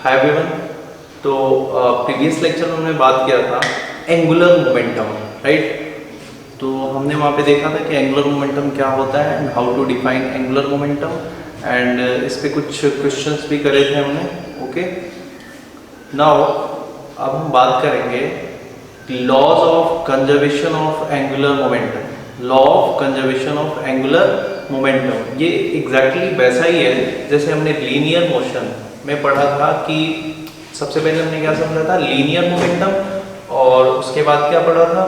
Hi everyone. तो previous lecture में हमने बात किया था एंगुलर मोमेंटम, राइट। तो हमने वहाँ पे देखा था कि एंगुलर मोमेंटम क्या होता है and how to define angular momentum, and इस पे कुछ क्वेश्चंस भी करे थे हमने। ओके, नाउ अब हम बात करेंगे laws of conservation of angular momentum. Law of conservation of angular momentum ये एग्जैक्टली वैसा ही है जैसे हमने लीनियर मोशन में पढ़ा था कि सबसे पहले हमने क्या समझा था, लीनियर मोमेंटम, और उसके बाद क्या पढ़ा था,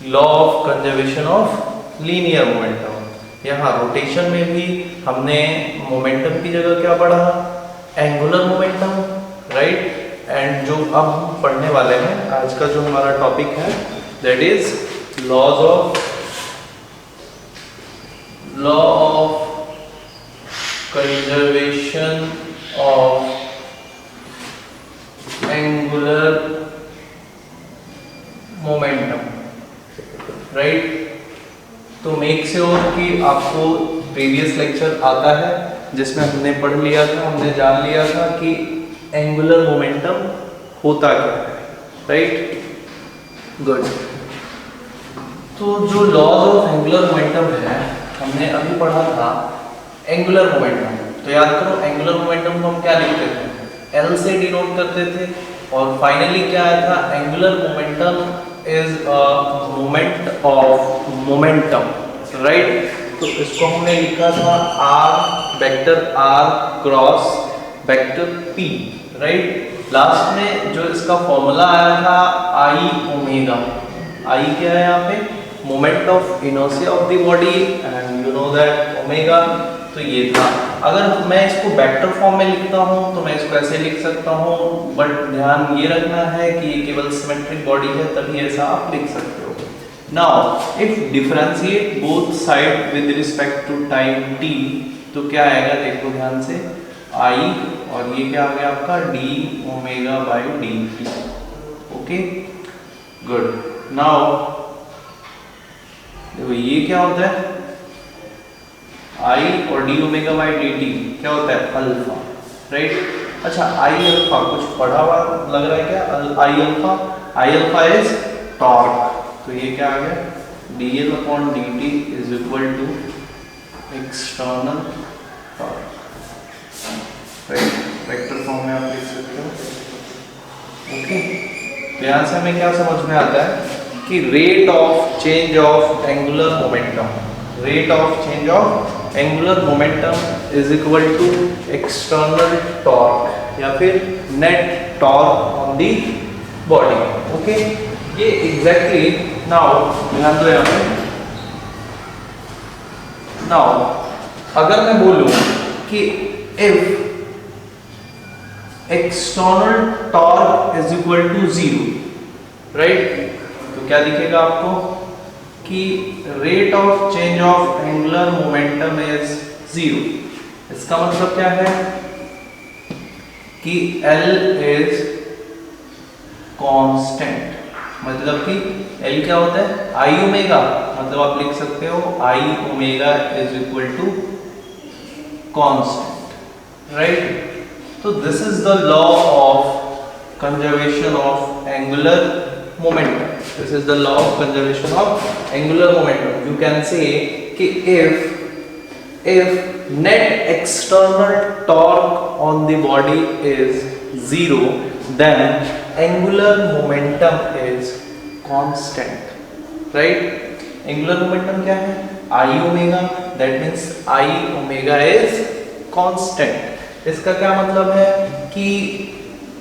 law of conservation of linear momentum. यहाँ रोटेशन में भी हमने मोमेंटम की जगह क्या पढ़ा, एंगुलर मोमेंटम, राइट। एंड जो अब हम पढ़ने वाले हैं, आज का जो हमारा टॉपिक है that is laws of conservation of angular momentum, right. तो मेक श्योर कि आपको प्रीवियस लेक्चर आता है जिसमें हमने पढ़ लिया था, हमने जान लिया था कि एंगुलर मोमेंटम होता क्या है, राइट। गुड। तो जो लॉज ऑफ एंगुलर मोमेंटम है हमने अभी पढ़ा था एंगुलर मोमेंटम। तो याद करो, एंगुलर मोमेंटम को हम क्या लिखते थे, एल से डिनोट करते थे, और फाइनली क्या आया था, angular momentum is a moment of momentum, right. तो इसको हमने लिखा था r vector r cross vector p, right. Last में जो इसका फॉर्मूला आया था आई ओमेगा, आई क्या है यहाँ पे, moment of inertia of the body, and you know that omega. तो ये था। अगर मैं इसको वेक्टर फॉर्म में लिखता हूँ तो मैं इसको ऐसे लिख सकता हूँ, बट ध्यान ये रखना है कि ये केवल सिमेट्रिक बॉडी है, तभी ऐसा आप लिख सकते हो। Now if differentiate both side with respect to time t, तो क्या आएगा देखो ध्यान से, i, और ये क्या आ गया आपका d omega by dt। Okay, good. Now देखो ये क्या होता है, i और d ओमेगा बाई dt क्या होता है, अल्फा, राइट। अच्छा, i अल्फा कुछ पढ़ा हुआ लग रहा है क्या, i अल्फा इज टॉर्क। तो ये क्या आ गया, dl upon dt is equal to external torque, right. Vector form में आप लिख सकते हो। ओके, तो यहाँ से हमें क्या समझ में आता है कि rate of change of angular momentum, rate of change of angular momentum is equal to external torque या फिर net torque on the body. Okay, ये एग्जैक्टली, नाउ ध्यान दो यहाँ पे। नाउ अगर मैं बोलूं कि if external torque is equal to 0, right, तो क्या दिखेगा आपको कि rate of change of angular momentum is 0। इसका मतलब क्या है कि L इज कांस्टेंट, मतलब कि L क्या होता है, आई ओमेगा, मतलब आप लिख सकते हो I omega is equal to constant, right. तो this is the law of conservation of angular momentum. This is the law of conservation of angular momentum. You can say कि if net external torque on the body is 0, then angular momentum is constant, right? Angular momentum क्या है, I omega, that means I omega is constant. इसका क्या मतलब है कि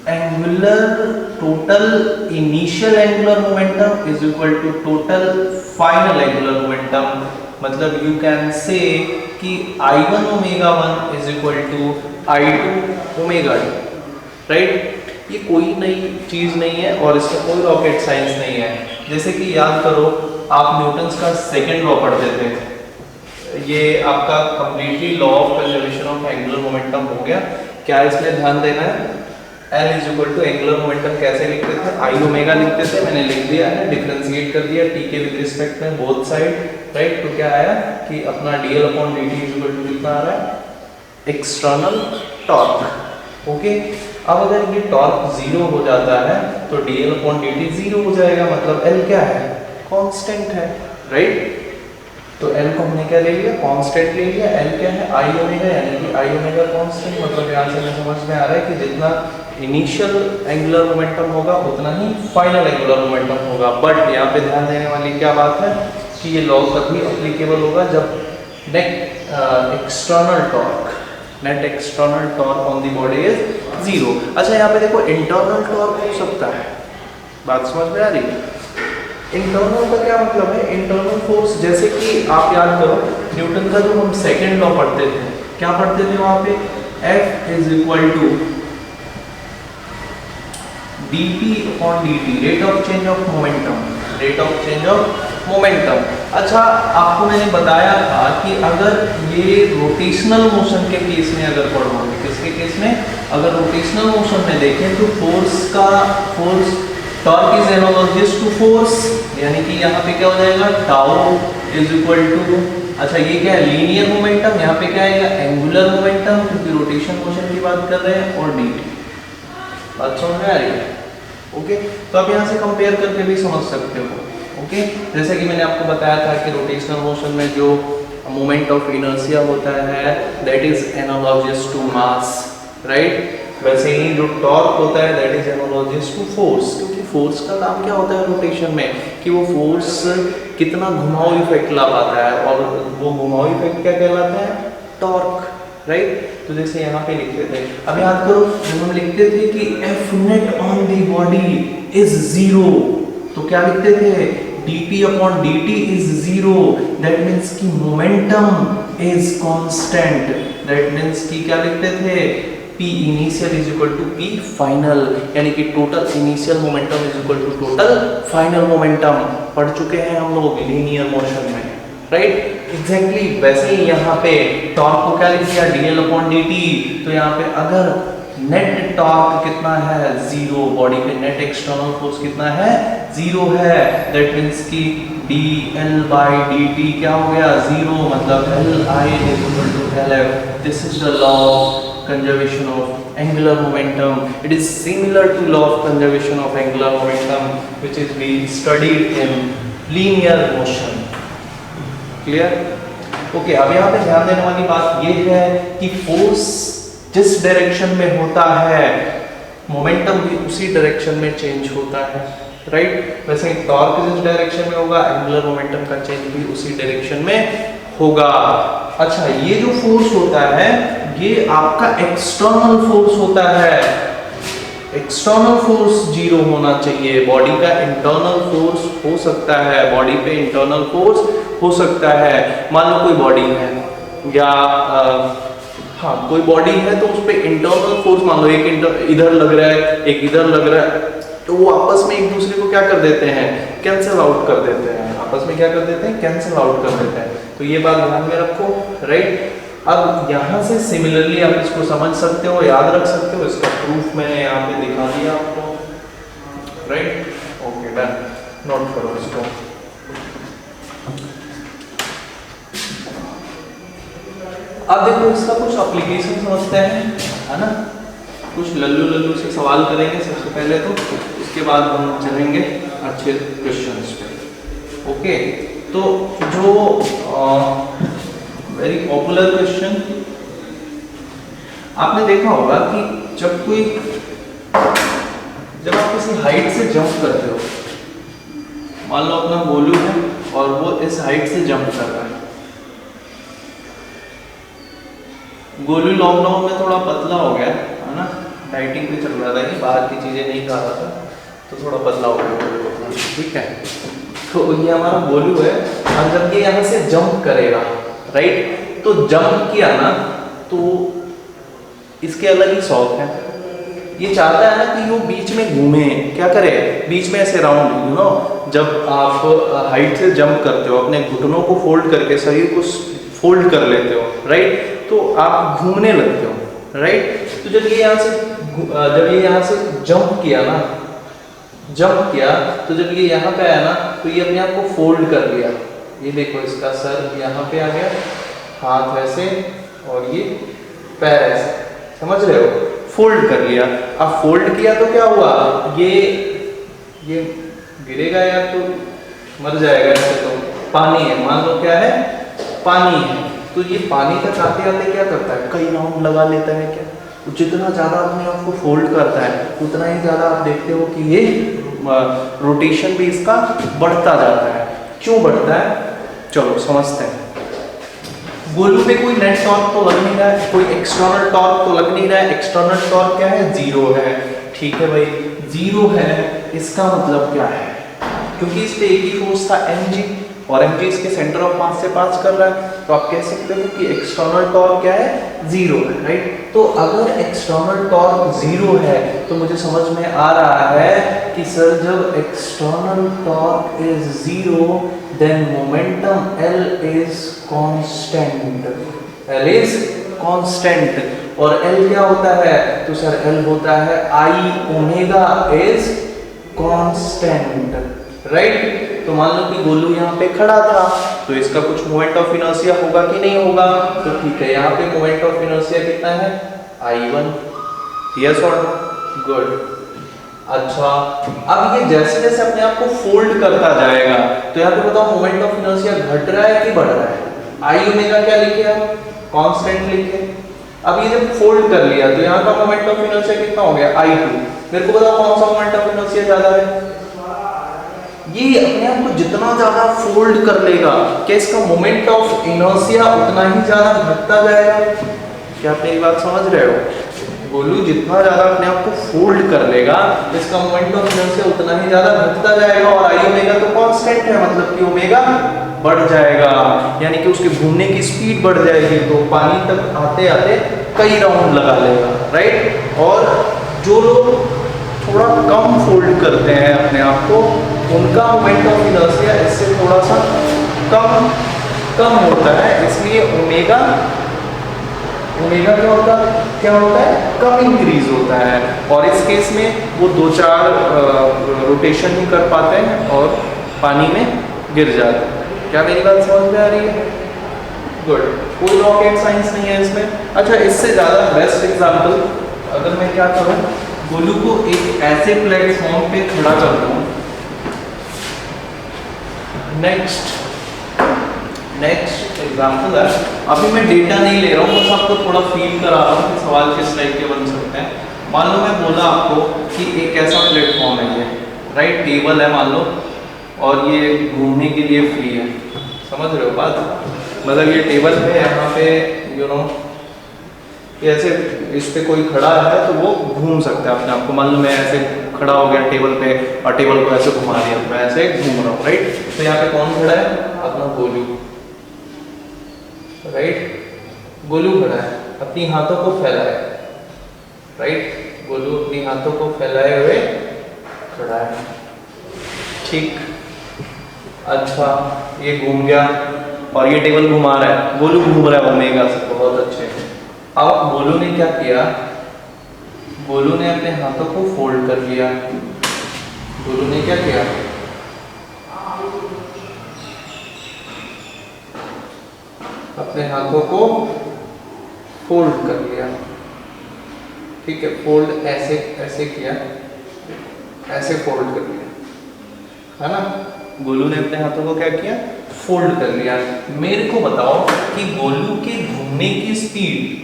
angular total initial angular momentum is equal to total final angular momentum. मतलब you can say कि I1 omega 1 is equal to I2 omega 2, right. ये कोई नई चीज नहीं है और इसका कोई रॉकेट साइंस नहीं है। जैसे कि याद करो, आप न्यूटन्स का सेकेंड लॉ पढ़ते थे, ये आपका completely law of conservation of angular momentum हो गया। क्या इसमें ध्यान देना है, L is equal to angular momentum कैसे लिखते थे, आई ओमेगा लिखते थे, मैंने लिख दिया है, डिफरेंशिएट कर दिया t के विद रिस्पेक्ट में बोथ साइड, राइट। तो क्या आया कि अपना dl upon dt is equal to कितना आ रहा है, एक्सटर्नल टॉर्क। ओके, अब अगर ये टॉर्क जीरो हो जाता है तो dl/dt जीरो हो जाएगा, मतलब L क्या है, कांस्टेंट है, राइट। तो L को हमने क्या ले लिया, कांस्टेंट ले लिया। L क्या है, I ओमेगा, यानी कि I ओमेगा कांस्टेंट, मतलब यहाँ से हमें समझ में आ रहा है कि जितना इनिशियल एंगुलर मोमेंटम होगा उतना ही फाइनल एंगुलर मोमेंटम होगा। बट यहाँ पे ध्यान देने वाली क्या बात है कि ये लॉ तभी एप्लीकेबल होगा जब net external torque on the body is zero. अच्छा यहाँ पे देखो इंटरनल टॉर्क हो सकता है, बात समझ में आ रही है। इंटरनल का क्या मतलब है, इंटरनल फोर्स, जैसे कि आप याद करो न्यूटन का जो हम सेकेंड लॉ पढ़ते थे, क्या पढ़ते थे वहां पे, F is equal to dp/dt, rate of change of momentum, rate of change of momentum. अच्छा आपको मैंने बताया था कि अगर ये रोटेशनल मोशन के केस में अगर पढ़ोगे, किसके केस में, अगर रोटेशनल मोशन में देखें तो force torque is analogous to force, यानी कि यहाँ पे क्या हो जाएगा, टाउ इज इक्वल टू, अच्छा ये क्या है, लीनियर मोमेंटम, यहाँ पे क्या आएगा, एंगुलर मोमेंटम, क्योंकि रोटेशन मोशन की बात कर रहे हैं, और dt। बात समझ में आ रही है, ओके। तो आप यहाँ से कंपेयर करके भी समझ सकते हो, ओके। जैसे कि मैंने आपको बताया था कि रोटेशनल मोशन में जो मोमेंट ऑफ इनर्शिया होता है that is analogous to mass, right. वैसे ही जो टॉर्क होता है that is analogous to force, क्योंकि फोर्स का काम क्या होता है रोटेशन में, कि वो फोर्स कितना घुमाव इफेक्ट ला पाता है, और वो घुमाव इफेक्ट क्या कहलाता है, टॉर्क, राइट। तो जैसे यहाँ पे लिखते थे, अब याद करो जब हम लिखते थे कि F net on the body is zero, तो क्या लिखते थे, dp/dt is zero, that means की momentum is constant, that means की क्या लिखते थे, P initial is equal to P final, यानी कि total initial momentum is equal to total final momentum. पढ़ चुके हैं हम लोग लीनियर मोशन में, राइट। एग्जैक्टली वैसे ही यहाँ पे टॉर्क को क्या लिख दिया, dl/dt, तो यहाँ पे अगर नेट टॉर्क कितना है, जीरो, बॉडी पे नेट एक्सटर्नल फोर्स कितना है, जीरो है, दैट मीन्स कि dl/dt क्या हो गया, जीरो, मतलब Li is equal to Lf। This is the law of conservation of angular momentum. It is similar to law of conservation of angular momentum which is being studied in linear motion. Clear? Okay, अब यहाँ पे ध्यान देने वाली बात ये है कि फोर्स जिस डायरेक्शन में होता है मोमेंटम भी उसी डायरेक्शन में चेंज होता है, राइट। वैसे टॉर्क जिस डायरेक्शन में होगा एंगुलर मोमेंटम का चेंज भी उसी डायरेक्शन में होगा। अच्छा ये जो फोर्स होता है ये आपका एक्सटर्नल फोर्स होता है, एक्सटर्नल फोर्स जीरो होना चाहिए। बॉडी का इंटरनल फोर्स हो सकता है, बॉडी पे इंटरनल फोर्स हो सकता है। मान लो कोई बॉडी है या हाँ कोई बॉडी है तो उस पे इंटरनल फोर्स मान लो एक इधर लग रहा है एक इधर लग रहा है, तो वो आपस में एक दूसरे को क्या कर देते हैं, कैंसिल आउट कर देते हैं, आपस में क्या कर देते हैं, कैंसिल आउट कर देते हैं। तो ये बात ध्यान में रखो, राइट। अब यहाँ से सिमिलरली आप इसको समझ सकते हो, याद रख सकते हो, इसका प्रूफ मैंने यहाँ पे दिखा दिया आपको, राइट। ओके डन, नोट करो इसको। अब देखो इसका कुछ एप्लीकेशन समझते हैं, है ना। कुछ लल्लू से सवाल करेंगे सबसे पहले तो, उसके बाद हम चलेंगे अच्छे क्वेश्चंस पे। ओके, तो जो वेरी पॉपुलर क्वेश्चन आपने देखा होगा कि जब आप किसी हाइट से जंप करते हो, मान लो अपना गोलू है और वो इस हाइट से जंप कर रहा है। गोलू लॉकडाउन में थोड़ा पतला हो गया है ना, डाइटिंग पे चल रहा था कि बाहर की चीजें नहीं खा रहा था, तो थोड़ा पतला हो गया, ठीक है। तो ये हमारा गोलू है, और जब ये यहाँ से जंप करेगा, राइट, तो जंप किया ना तो इसके अलग ही शौक है, ये चाहता है ना कि वो बीच में घूमे, क्या करे, बीच में ऐसे राउंड, यू नो, जब आप हाइट से जंप करते हो अपने घुटनों को फोल्ड करके शरीर को फोल्ड कर लेते हो, राइट, तो आप घूमने लगते हो, राइट। तो जब ये यहाँ से जंप किया ना, तो जब ये यहाँ पे आया ना तो ये अपने आप को फोल्ड कर लिया। ये देखो इसका सर यहाँ पे आ गया, हाथ ऐसे और ये पैर ऐसे, समझ रहे हो, फोल्ड कर लिया। अब फोल्ड किया तो क्या हुआ, ये गिरेगा यार तो मर जाएगा, ऐसे तो पानी है, मान लो क्या है, पानी है, तो ये पानी तक आते आते क्या करता है, कई राउंड लगा लेता है क्या, तो जितना ज़्यादा अपने आप को फोल्ड करता है उतना ही ज़्यादा आप देखते हो कि ये रोटेशन भी इसका बढ़ता जाता है। क्यों बढ़ता है, चलो समझते हैं। गोलू पे कोई नेट टॉर्क तो लग नहीं रहा है, कोई एक्सटर्नल टॉर्क तो लग नहीं रहा है, एक्सटर्नल टॉर्क क्या है, जीरो है, ठीक है भाई, जीरो है, इसका मतलब क्या है, क्योंकि इस पे एक ही फोर्स था mg और mg इसके सेंटर ऑफ मास से पास कर रहा है, तो आप कह सकते हो कि एक्सटर्नल टॉर्क क्या है, जीरो है, राइट। तो अगर एक्सटर्नल टॉर्क जीरो है तो मुझे समझ में आ रहा है कि सर जब external torque is zero then momentum L is constant, L is constant, और L क्या होता है, तो सर L होता है I omega is constant, right. तो मान लो कि गोलू यहाँ पे खड़ा था तो इसका कुछ मोमेंट ऑफ इनर्शिया होगा कि नहीं होगा, तो ठीक है, यहाँ पे मोमेंट ऑफ इनर्शिया कितना है, I1, यस और गुड। अच्छा, अब ये जैसे जैसे अपने आप को फोल्ड करता जाएगा तो यहाँ पे बताओ मोमेंट ऑफ इनर्शिया घट रहा है कि बढ़ रहा है, आई ओमेगा क्या लिखे हम, कांस्टेंट लिखे। अब ये जब फोल्ड कर लिया तो यहाँ का मोमेंट ऑफ इनर्शिया कितना हो गया, I2। मेरे को बताओ कौन सा मोमेंट ऑफ इनर्शिया ज्यादा है, ये अपने आप को जितना ज्यादा फोल्ड कर लेगा क्या इसका मोमेंट ऑफ इनर्शिया उतना ही ज्यादा घटता जाएगा, क्या आप मेरी बात समझ रहे हो, गोलू जितना ज्यादा अपने आप को फोल्ड कर लेगा इसका मोमेंट ऑफ इनर्शिया उतना ही ज्यादा घटता जाएगा, और आई ओमेगा तो कांस्टेंट है, मतलब कि ओमेगा बढ़ जाएगा, यानी कि उसके घूमने की स्पीड बढ़ जाएगी, तो पानी तक आते आते कई राउंड लगा लेगा, राइट। और जो लोग थोड़ा कम फोल्ड करते हैं अपने आप को उनका मोमेंट ऑफ इनर्शिया इससे थोड़ा सा कम होता है, इसलिए ओमेगा क्या होता है, कम इंक्रीज होता है, और इस केस में वो 2-4 रोटेशन ही कर पाते हैं और पानी में गिर जाते हैं। क्या मेरी बात समझ में आ रही है, गुड, कोई रॉकेट साइंस नहीं है इसमें। अच्छा, इससे ज़्यादा बेस्ट एग्जाम्पल अगर मैं क्या करूँ, गोलू को एक ऐसे प्लेटफॉर्म पे खड़ा कर दूँ, नेक्स्ट एग्जाम्पल है, अभी मैं डेटा नहीं ले रहा हूँ, बस आपको थोड़ा फील करा रहा हूँ कि सवाल किस टाइप के बन सकते हैं। मान लो मैं बोला आपको कि एक ऐसा प्लेटफॉर्म है ये, राइट, टेबल है मान लो, और ये घूमने के लिए फ्री है, समझ रहे हो बात, मतलब ये टेबल है, यहाँ पे यू नो ऐसे इस पे कोई खड़ा है तो वो घूम सकता है अपने आप को, मान लो मैं ऐसे खड़ा हो गया टेबल पे और टेबल को ऐसे घुमा दिया, मैं ऐसे घूम रहा हूँ, राइट। तो यहाँ पे कौन खड़ा है, अपना गोलू, राइट, गोलू खड़ा है, अपनी हाथों को फैलाए, राइट, गोलू अपनी हाथों को फैलाए हुए खड़ा है, ठीक। अच्छा, ये घूम गया और ये टेबल घुमा रहा है, गोलू घूम रहा है ओमेगा से, बहुत अच्छे। अब गोलू ने क्या किया, गोलू ने अपने हाथों को फोल्ड कर लिया, गोलू ने क्या किया, अपने हाथों को फोल्ड कर लिया, ठीक है, फोल्ड ऐसे किया, ऐसे फोल्ड कर लिया, है ना, गोलू ने अपने हाथों को क्या किया, फोल्ड कर लिया। मेरे को बताओ कि गोलू के घूमने की स्पीड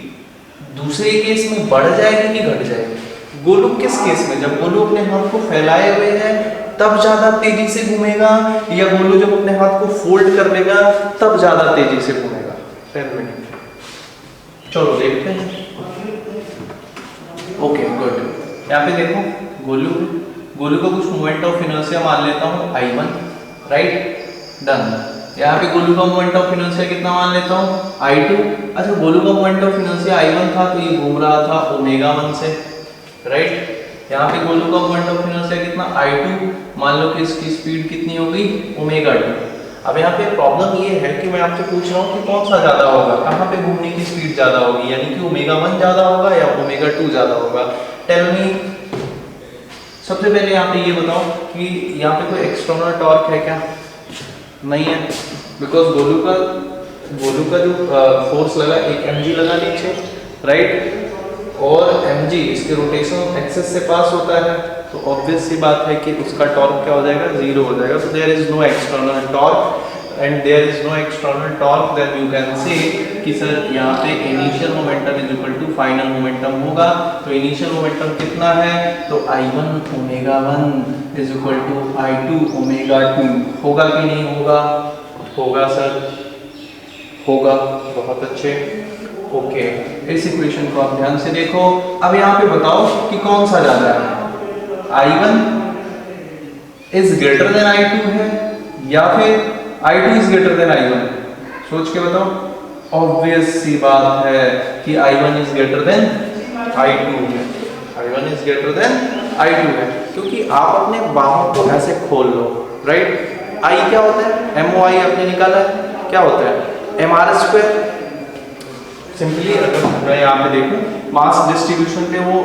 दूसरे केस में बढ़ जाएगी कि घट जाएगी, गोलू किस केस में, जब गोलू अपने हाथ को फैलाए हुए है तब ज्यादा तेजी से घूमेगा, या गोलू जब अपने हाथ को फोल्ड कर लेगा तब ज्यादा तेजी से घूमेगा, 10 मिनट, चलो देखते हैं। ओके गुड, यहाँ पे देखो गोलू का कुछ मोमेंट ऑफ इनर्शिया मान लेता हूँ I1, राइट, डन। यहाँ पे गोलू का मोमेंट ऑफ इनर्शिया कितना मान लेता हूँ, I2। अच्छा, गोलू का मोमेंट ऑफ इनर्शिया I1 था तो ये घूम रहा था ओमेगा 1 से, राइट। यहाँ पे गोलू का मोमेंट ऑफ इनर्शिया कितना, I2, मान लो कि इसकी स्पीड कितनी होगी, ओमेगा 2। अब यहाँ पे प्रॉब्लम ये है कि मैं आपसे पूछ रहा हूँ कि कौन सा ज्यादा होगा, कहाँ पे घूमने की स्पीड ज्यादा होगी, यानी कि ओमेगा 1 ज्यादा होगा या ओमेगा 2 ज्यादा होगा, टेल मी। सबसे पहले यहाँ पे ये बताओ कि यहाँ पे कोई एक्सटर्नल टॉर्क है क्या, नहीं है, बिकॉज गोलू का जो फोर्स लगा एक mg लगा नीचे, राइट, और mg इसके रोटेशन एक्सिस से पास होता है, तो ऑब्वियस सी बात है कि उसका टॉर्क क्या हो जाएगा, जीरो हो जाएगा। तो there is no external torque and there is no external torque, then you can say कि सर यहाँ पे initial momentum is equal to final momentum होगा। तो इनिशियल मोमेंटम कितना है, तो I1 omega 1 is equal to I2 omega 2 होगा कि नहीं होगा, होगा सर, होगा, बहुत अच्छे। ओके, इस इक्वेशन को आप ध्यान से देखो। अब यहाँ पे बताओ कि कौन सा ज्यादा है, I1 is greater than I2 है या फिर I2 is greater than I1, सोच के बताओ। ऑब्वियस सी बात है कि I1 is greater than I2 है, I1 is greater than I2 है, क्योंकि आप अपने बाहों को ऐसे खोल लो, राइट। I क्या होता है, MOI आपने निकाला है, क्या होता है mr²। सिंपली अगर मैं यहाँ पे देखूं मास डिस्ट्रीब्यूशन पे वो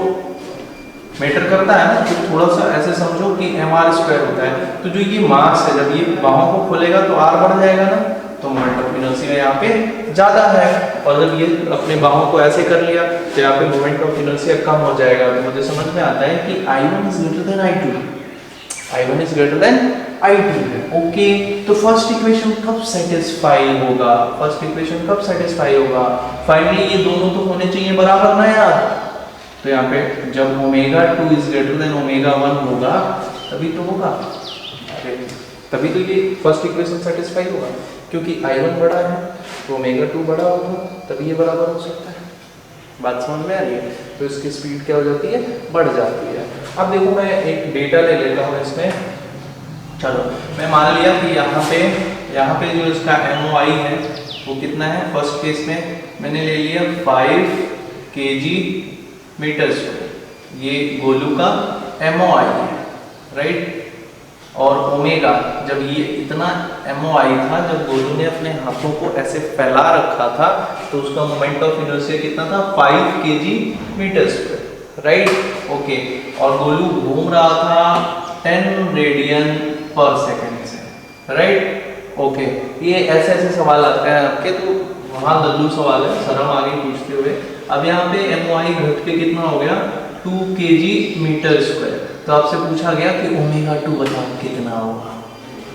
मैटर करता है ना, तो थोड़ा सा ऐसे समझो कि mr² होता है। तो जो ये मास है, जब ये बाहों को खोलेगा तो r बढ़ जाएगा ना, तो मोमेंट ऑफ इनर्शिया यहाँ पे ज्यादा है। और जब ये अपने बाहों को ऐसे कर लिया तो यहाँ पे मोमेंट ऑफ इनर्शिया कम हो जाएगा। तो मुझे समझ में आता है कि I1 is greater than I2, I1 is greater than I2। Okay, तो फर्स्ट इक्वेशन कब सेटिस्फाई होगा, फर्स्ट इक्वेशन कब सेटिस्फाई होगा, फाइनली ये दोनों तो होने चाहिए बराबर ना यार। तो यहाँ पे जब omega 2 is greater than omega 1 होगा तभी तो होगा, तभी तो ये फर्स्ट इक्वेशन सेटिस्फाई होगा, क्योंकि I1 बड़ा है तो ओमेगा 2 बड़ा होगा, तभी ये बराबर हो सकता है। बात समझ में आ रही है। तो इसकी स्पीड क्या हो जाती है, बढ़ जाती है। अब देखो मैं एक डेटा ले लेता हूँ इसमें। चलो मैं मान लिया कि यहाँ पे जो इसका MOI है वो कितना है, फर्स्ट केस में मैंने ले लिया 5 kg मीटर स्क्वायर, ये गोलू का MOI है, राइट। और ओमेगा, जब ये इतना MOI था, जब गोलू ने अपने हाथों को ऐसे फैला रखा था तो उसका मोमेंट ऑफ इनर्शिया कितना था, 5 kg metre square, right. Okay, और गोलू घूम रहा था 10 रेडियन पर सेकेंड से, राइट। ओके, ये ऐसे सवाल आते हैं आपके, तो वहाँ लल्लू सवाल है, सर हम आगे पूछते हुए। अब यहाँ पे MOI घट के कितना हो गया, 2 kg मीटर स्क्वायर। तो आपसे पूछा गया कि ओमेगा 2 बताओ कितना होगा,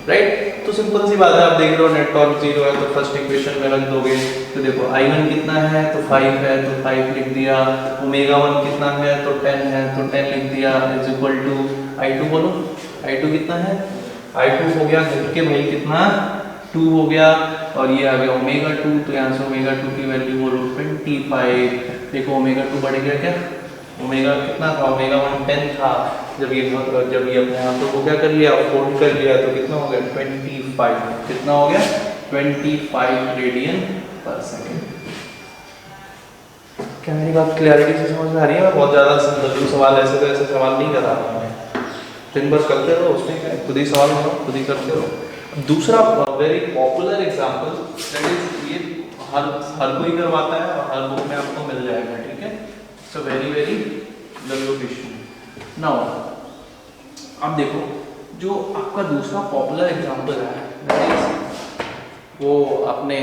राइट। तो सिंपल सी बात है, आप देख रहे हो नेट टॉर्क 0 है तो फर्स्ट इक्वेशन में रख दोगे। तो देखो I1 कितना है, तो 5 है तो 5 लिख दिया, ओमेगा 1 कितना है तो 10 है तो 10 लिख दिया, इज इक्वल टू I2 बोलो, I2 कितना है, I2 हो गया घट के भाई कितना 2 हो गया, और ये आ गया ओमेगा 2, तो यहाँ से ओमेगा 2 की वैल्यू बोलो 25। देखो ओमेगा 2 बढ़ गया क्या, ओमेगा कितना था, ओमेगा 1 10 था, जब ये अपने हाथों को क्या कर लिया, फोल्ड कर लिया, तो कितना हो गया 25, कितना हो गया 25 रेडियन पर सेकेंड। क्या मेरी बात क्लैरिटी से समझ में आ रही है? मैं बहुत ज़्यादा लल्लू सवाल ऐसे सवाल नहीं कर रहा हूँ, दिन भर करते रहो, उसमें क्या खुद ही सवाल करो, खुद ही करते रहो। दूसरा very popular example, that is ये हर कोई करवाता है और हर बुक में आपको मिल जाएगा, ठीक है। So very Lallu question. Now अब देखो जो आपका दूसरा पॉपुलर एग्जाम्पल है, दैट इज वो आपने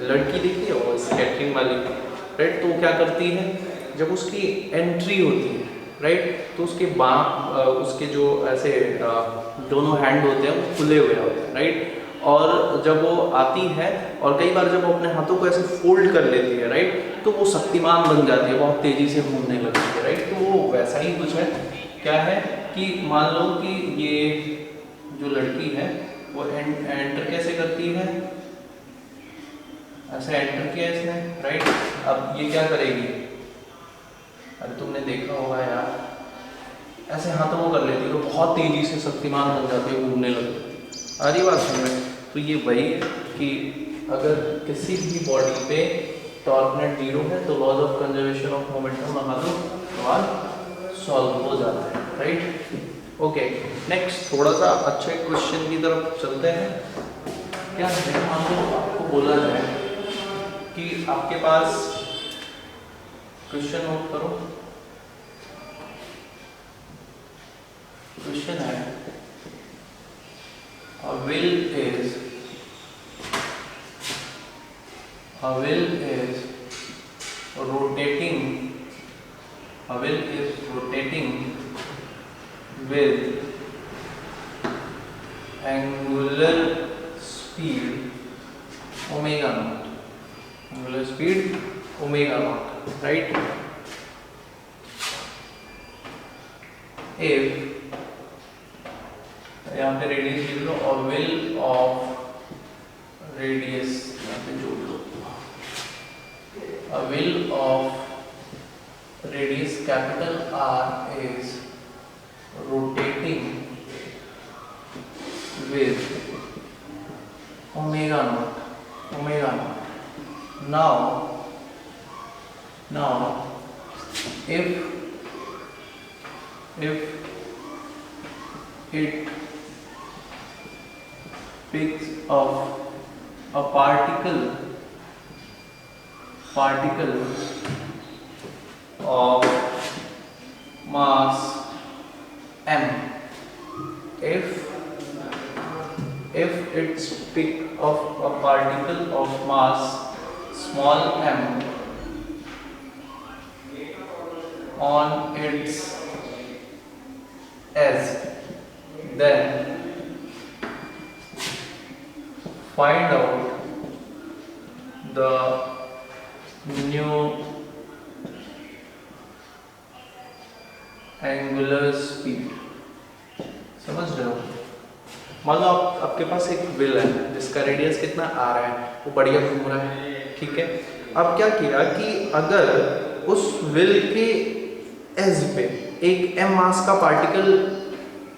लड़की देखी है वो स्केटरिंग वाली, राइट। तो वो क्या करती है, जब उसकी एंट्री होती है, राइट, तो उसके उसके जो ऐसे दोनों हैंड होते हैं वो खुले हुए होते हैं, राइट। और जब वो आती है और कई बार जब वो अपने हाथों को ऐसे फोल्ड कर लेती है, राइट, तो वो शक्तिमान बन जाती है, बहुत तेजी से घूमने लगती है, राइट। तो वो वैसा ही कुछ है, क्या है कि मान लो कि ये जो लड़की है वो एंटर कैसे करती है, ऐसे एंटर किया इसने, राइट। अब ये क्या करेगी, अरे तुमने देखा होगा यार, ऐसे हाथों को कर लेती है तो बहुत तेजी से शक्तिमान बन जाती है, घूमने लगती है। आ रही बात समझ में? तो ये वही है कि अगर किसी भी बॉडी पे टॉर्क नेट 0 है तो laws of conservation of momentum लगा दो, सवाल सॉल्व हो जाता है, राइट। ओके, नेक्स्ट थोड़ा सा अच्छे क्वेश्चन की तरफ चलते हैं। क्या है, आपको बोला जाए कि आपके पास क्वेश्चन नोट करो, क्वेश्चन है a will is rotating a wheel is rotating with angular speed omega naught, angular speed omega naught, right? If यहाँ पे रेडियस लिख लो, और व्हील ऑफ रेडियस यहाँ पे जोड़ लो, a wheel of radius capital R is rotating with omega naught. Now if it picks up a particle of mass m, if it's pick of a particle of mass small m on its edge, then find out the new angular speed. समझ रहे हो? मान लो आपके पास एक wheel है जिसका radius कितना आ रहा है, वो बढ़िया घूम रहा है, ठीक है। अब क्या किया कि अगर उस व्हील के एज पे एक m मास का पार्टिकल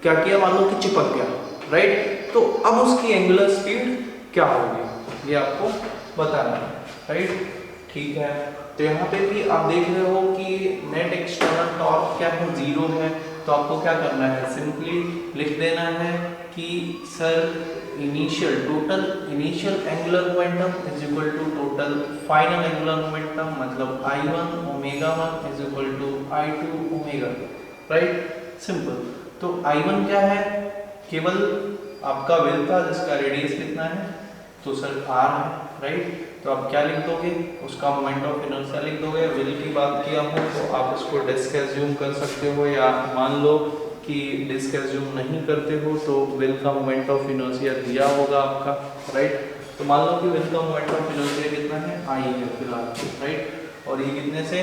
क्या किया, मान लो कि चिपक गया, राइट, तो अब उसकी एंगुलर स्पीड क्या होगी ये आपको बताना है, राइट, ठीक है। तो यहाँ पे भी आप देख रहे हो कि नेट एक्सटर्नल टॉर्क क्या है, 0 है। तो आपको क्या करना है, सिंपली लिख देना है कि sir total initial angular momentum is equal to total final angular momentum, मतलब I1 omega 1 is equal to I2 omega, right, simple. तो I1 क्या है, केवल आपका व्हील था जिसका रेडियस कितना है, तो सर R है, राइट। तो आप क्या लिख दोगे, उसका मोमेंट ऑफ इनर्शिया लिख दोगे। व्हील की बात किया हो तो आप इसको डिस्क एज्यूम कर सकते हो, या मान लो कि डिस्क एज्यूम नहीं करते हो तो व्हील का मोमेंट ऑफ इनर्शिया दिया होगा आपका, राइट। तो मान लो कि व्हील का मोमेंट ऑफ इनर्शिया कितना है, I है फिलहाल, राइट, और ये कितने से,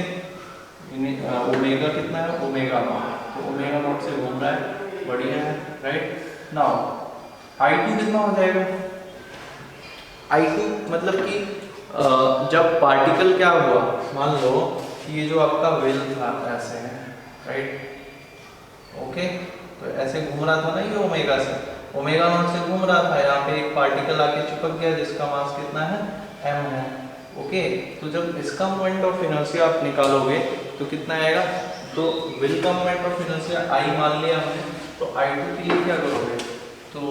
ओमेगा कितना है, ओमेगा नॉट, तो ओमेगा नॉट से घूम रहा है, बढ़िया है, राइट। नाउ I2 कितना हो जाएगा, I2 मतलब कि जब पार्टिकल क्या हुआ, मान लो कि ये जो आपका व्हील था ऐसे है, राइट, ओके, तो ऐसे घूम रहा था ना ये ओमेगा से, ओमेगा नॉट से घूम रहा था, यहाँ पे एक पार्टिकल आके चिपक गया जिसका मास कितना है, m है, ओके। तो जब इसका मोमेंट ऑफ इनर्शिया आप निकालोगे तो कितना आएगा, तो व्हील का मोमेंट ऑफ इनर्शिया I मान लिया हमने, तो I2 के लिए क्या करोगे, तो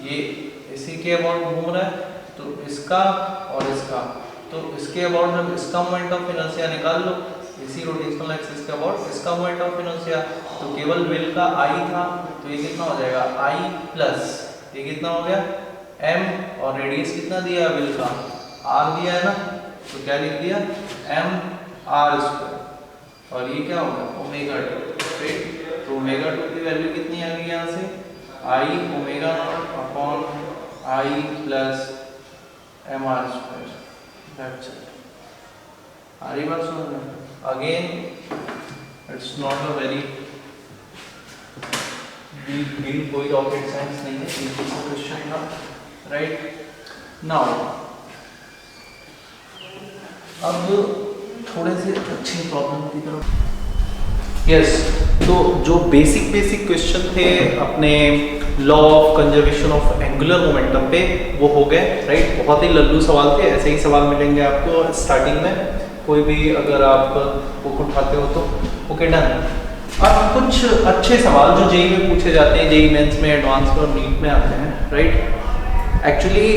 ये इसी के अबाउट घूम रहा है, तो इसका और इसका, तो इसके अबाउट जब इसका मोमेंट ऑफ इनर्शिया निकाल लो, इसी रोटेशनल एक्सिस के अबाउट इसका मोमेंट ऑफ इनर्शिया, तो केवल व्हील का I था, तो ये कितना हो जाएगा, I प्लस ये कितना हो गया, m, और रेडियस कितना दिया है व्हील का, r दिया है ना, तो क्या लिख दिया, m r स्क्वायर, और ये क्या होगा, ओमेगा 2, राइट। तो ओमेगा 2 की वैल्यू कितनी आ गई यहाँ से, I omega not upon I plus mr square, that's it. आ रही बात समझ में? Again it's not a very big deal, कोई रॉकेट साइंस नहीं है, सिंपल सा क्वेश्चन था, राइट। नाउ अब थोड़े से अच्छे प्रॉब्लम की तरफ, यस। तो जो बेसिक क्वेश्चन थे अपने law of conservation of angular momentum पे, वो हो गए, राइट। बहुत ही लल्लू सवाल थे, ऐसे ही सवाल मिलेंगे आपको स्टार्टिंग में, कोई भी अगर आप बुक उठाते हो तो, ओके, डन। अब कुछ अच्छे सवाल जो जेईई में पूछे जाते हैं, जेईई मेंस में, एडवांस में और नीट में आते हैं, राइट। एक्चुअली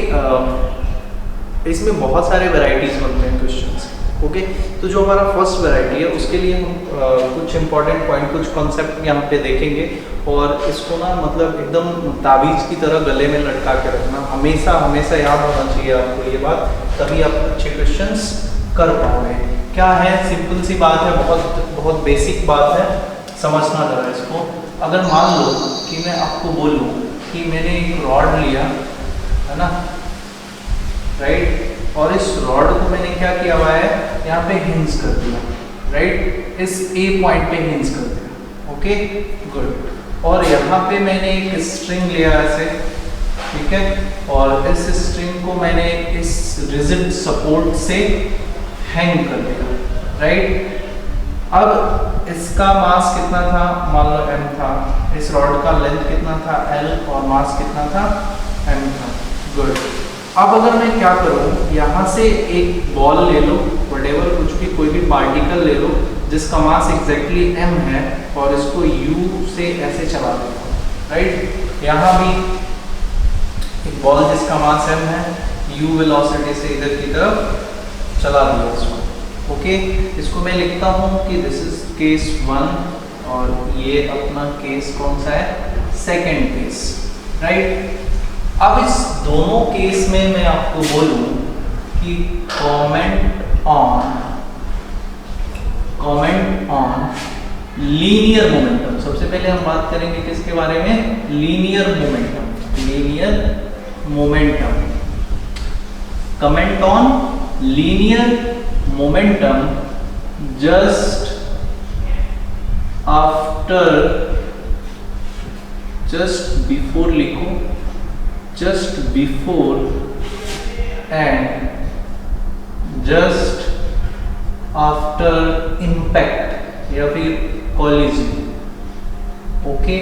इसमें बहुत सारे वैरायटीज बनते हैं क्वेश्चंस, ओके। तो जो हमारा फर्स्ट वैरायटी है उसके लिए हम कुछ इंपॉर्टेंट पॉइंट, कुछ कॉन्सेप्ट यहाँ पे देखेंगे, और इसको ना मतलब एकदम ताबीज़ की तरह गले में लटका के रखना, हमेशा याद होना चाहिए आपको ये बात, तभी आप अच्छे क्वेश्चंस कर पाओगे। क्या है, सिंपल सी बात है, बहुत बहुत बेसिक बात है, समझना जरा इसको। अगर मान लो कि मैं आपको बोलूं कि मैंने एक रॉड लिया है ना, राइट, और इस रॉड को मैंने क्या किया हुआ है, यहाँ पे हिंज कर दिया, राइट, इस ए पॉइंट पे हिंज कर दिया, ओके गुड। और यहाँ पे मैंने एक स्ट्रिंग लिया ऐसे, ठीक है, और इस स्ट्रिंग को मैंने इस रिजिड सपोर्ट से हैंग कर दिया, राइट। अब इसका मास कितना था, मान लो m था, इस रॉड का लेंथ कितना था l, और मास कितना था m था, गुड। अब अगर मैं क्या करूं, यहाँ से एक बॉल ले लो, व्हाटएवर, कुछ भी, कोई भी पार्टिकल ले लो जिसका मास एग्जैक्टली m है, और इसको u से ऐसे चला देता हूँ, राइट। यहाँ भी एक बॉल जिसका मास m है, u वेलोसिटी से इधर की तरफ चला दिया इसको, ओके। इसको मैं लिखता हूँ कि दिस इज केस 1 और ये अपना केस कौन सा है, सेकेंड केस, राइट। अब इस दोनों केस में मैं आपको बोलूं कि कमेंट ऑन लीनियर मोमेंटम। सबसे पहले हम बात करेंगे किसके बारे में, linear momentum. Comment on linear momentum just before लिखो, just before and just after impact या फिर collision, ओके।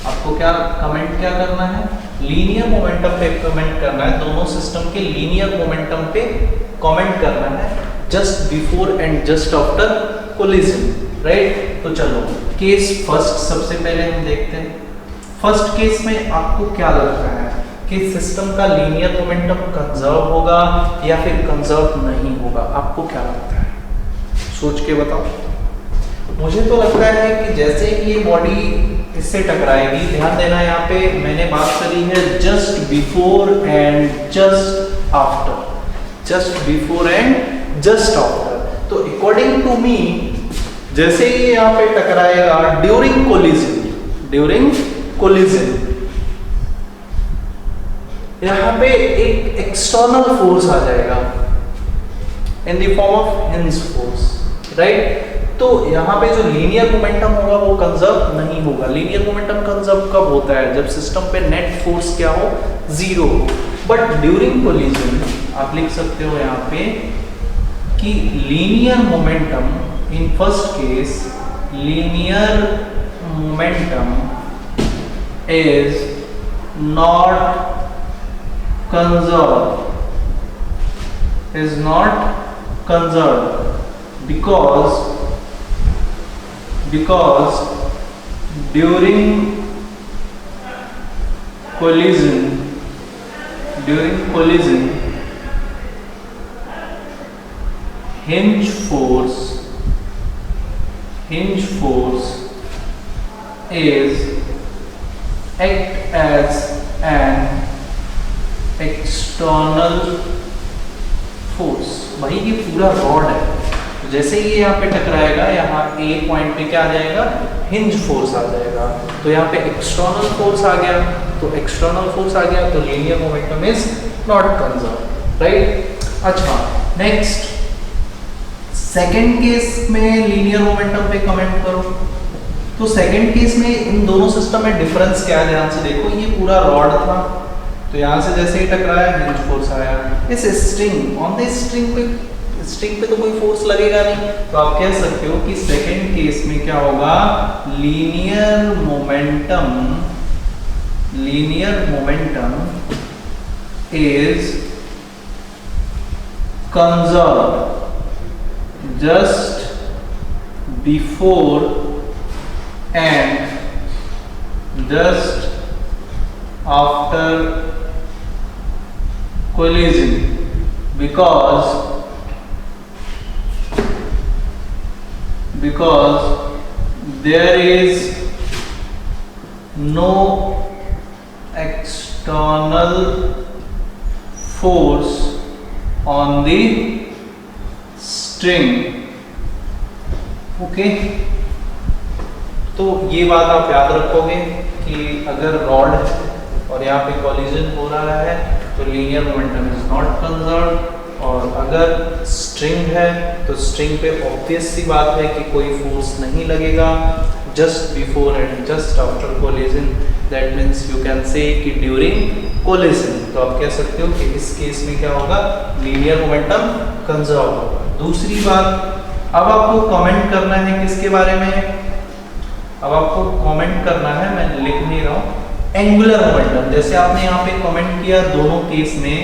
आपको क्या कमेंट क्या करना है, लीनियर मोमेंटम पे कमेंट करना है, दोनों सिस्टम के लीनियर मोमेंटम पे कमेंट करना है, just before and just after collision, right. तो चलो केस फर्स्ट सबसे पहले हम देखते हैं। फर्स्ट केस में आपको क्या लगता है कि सिस्टम का लीनियर मोमेंटम कंजर्व होगा या फिर कंजर्व नहीं होगा, आपको क्या लगता है, सोच के बताओ। मुझे तो लगता है कि जैसे ही ये बॉडी इससे टकराएगी, ध्यान देना यहाँ पे मैंने बात करी है just before and just after, just before and just after. तो अकॉर्डिंग टू मी, जैसे ही यहाँ पे टकराएगा ड्यूरिंग कोलिजन, यहाँ पे एक एक्सटर्नल फोर्स आ जाएगा in the form of hinge force, right. तो यहाँ पे जो लीनियर मोमेंटम होगा वो कंजर्व नहीं होगा। लीनियर मोमेंटम कंजर्व कब होता है, जब सिस्टम पे नेट फोर्स क्या हो, 0 हो। बट ड्यूरिंग कोलिजन आप लिख सकते हो यहाँ पे कि linear momentum in first case, linear momentum is not conserved because during collision hinge force is act as an external force। भाई ये पूरा रॉड है, तो जैसे ही यहाँ पे टकराएगा, यहाँ ए पॉइंट पे क्या आ जाएगा, हिंज फोर्स आ जाएगा। तो यहाँ पे एक्सटर्नल फोर्स आ गया, तो एक्सटर्नल फोर्स आ गया तो linear momentum is not conserve, right. अच्छा, नेक्स्ट सेकंड केस में लीनियर मोमेंटम पे कमेंट करो। तो सेकंड केस में इन दोनों सिस्टम में डिफरेंस क्या है, ध्यान से देखो। ये पूरा रॉड था, तो यहाँ से जैसे ही टकराया हिंज फोर्स आया। इस स्ट्रिंग पे तो कोई फोर्स लगेगा नहीं, तो आप कह सकते हो कि सेकंड केस में क्या होगा, linear momentum is conserved just before and just after collision because there is no external force on the string string. Okay, तो ये बात आप याद रखोगे कि अगर रॉड और यहाँ पे कॉलिजन हो रहा है तो linear momentum is not conserved, और अगर स्ट्रिंग है तो स्ट्रिंग पे ऑब्वियस सी बात है कि कोई फोर्स नहीं लगेगा just before and just after collision. That means you can say कि ड्यूरिंग कोलिजन। तो आप कह सकते हो कि इस केस में क्या होगा, लीनियर मोमेंटम कंजर्व होगा। दूसरी बात, अब आपको कमेंट करना है किसके बारे में, अब आपको कमेंट करना है, मैं लिख नहीं रहा हूँ, एंगुलर मोमेंटम। जैसे आपने यहाँ पे कमेंट किया दोनों केस में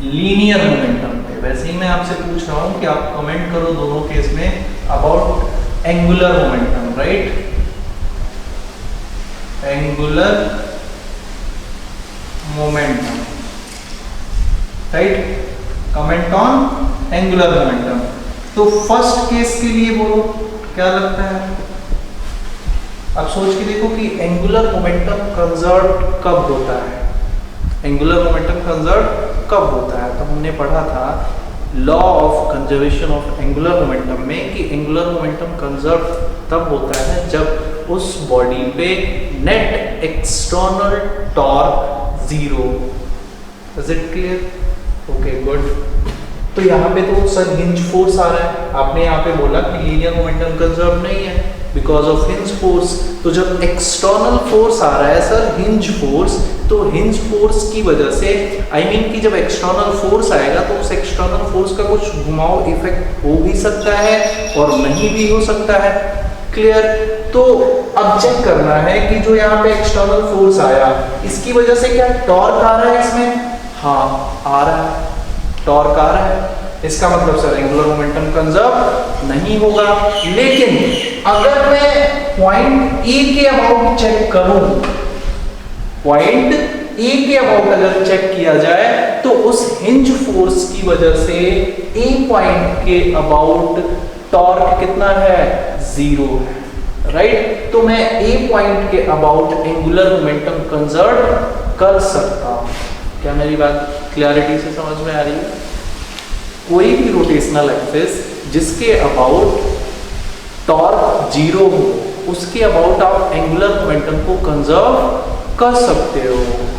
लीनियर मोमेंटम पे, वैसे ही मैं आपसे पूछ रहा हूँ कि आप कमेंट करो दोनों केस में about angular momentum, right, angular momentum, right, comment on angular momentum. तो फर्स्ट केस के लिए बोलो क्या लगता है, अब सोच के देखो कि एंगुलर मोमेंटम कंजर्व कब होता है, एंगुलर मोमेंटम कंजर्व कब होता है। तो हमने पढ़ा था law of conservation of angular momentum में कि एंगुलर मोमेंटम कंजर्व तब होता है जब उस बॉडी पे net external torque zero. Is it clear? Okay, good. तो यहाँ पे तो सर हिंज फोर्स आ रहा है, आपने यहाँ पे बोला कि लीनियर मोमेंटम कंजर्व नहीं है बिकॉज ऑफ हिंज फोर्स। तो जब एक्सटर्नल फोर्स आ रहा है सर हिंज फोर्स, तो हिंज फोर्स की वजह से आई मीन कि जब एक्सटर्नल फोर्स आएगा तो उस एक्सटर्नल फोर्स का कुछ घुमाव इफेक्ट हो भी सकता है और नहीं भी हो सकता है। क्लियर? तो अब चेक करना है कि जो यहाँ पे एक्सटर्नल फोर्स आया इसकी वजह से क्या टॉर्क आ रहा है इसमें? हाँ, आ रहा है, टॉर्क आ रहा है। इसका मतलब सर एंगुलर मोमेंटम कंजर्व नहीं होगा। लेकिन अगर मैं पॉइंट ए के अबाउट चेक करूं, पॉइंट ए के अबाउट अगर चेक किया जाए तो उस हिंज फोर्स की वजह से ए पॉइंट के अबाउट टॉर्क कितना है? जीरो है, राइट। तो मैं ए पॉइंट के अबाउट एंगुलर मोमेंटम कंजर्व कर सकता हूं। क्या मेरी बात क्लैरिटी से समझ में आ रही है? कोई भी रोटेशनल एक्सिस जिसके अबाउट टॉर्क जीरो हो उसके अबाउट आप एंगुलर मोमेंटम को कंजर्व कर सकते हो।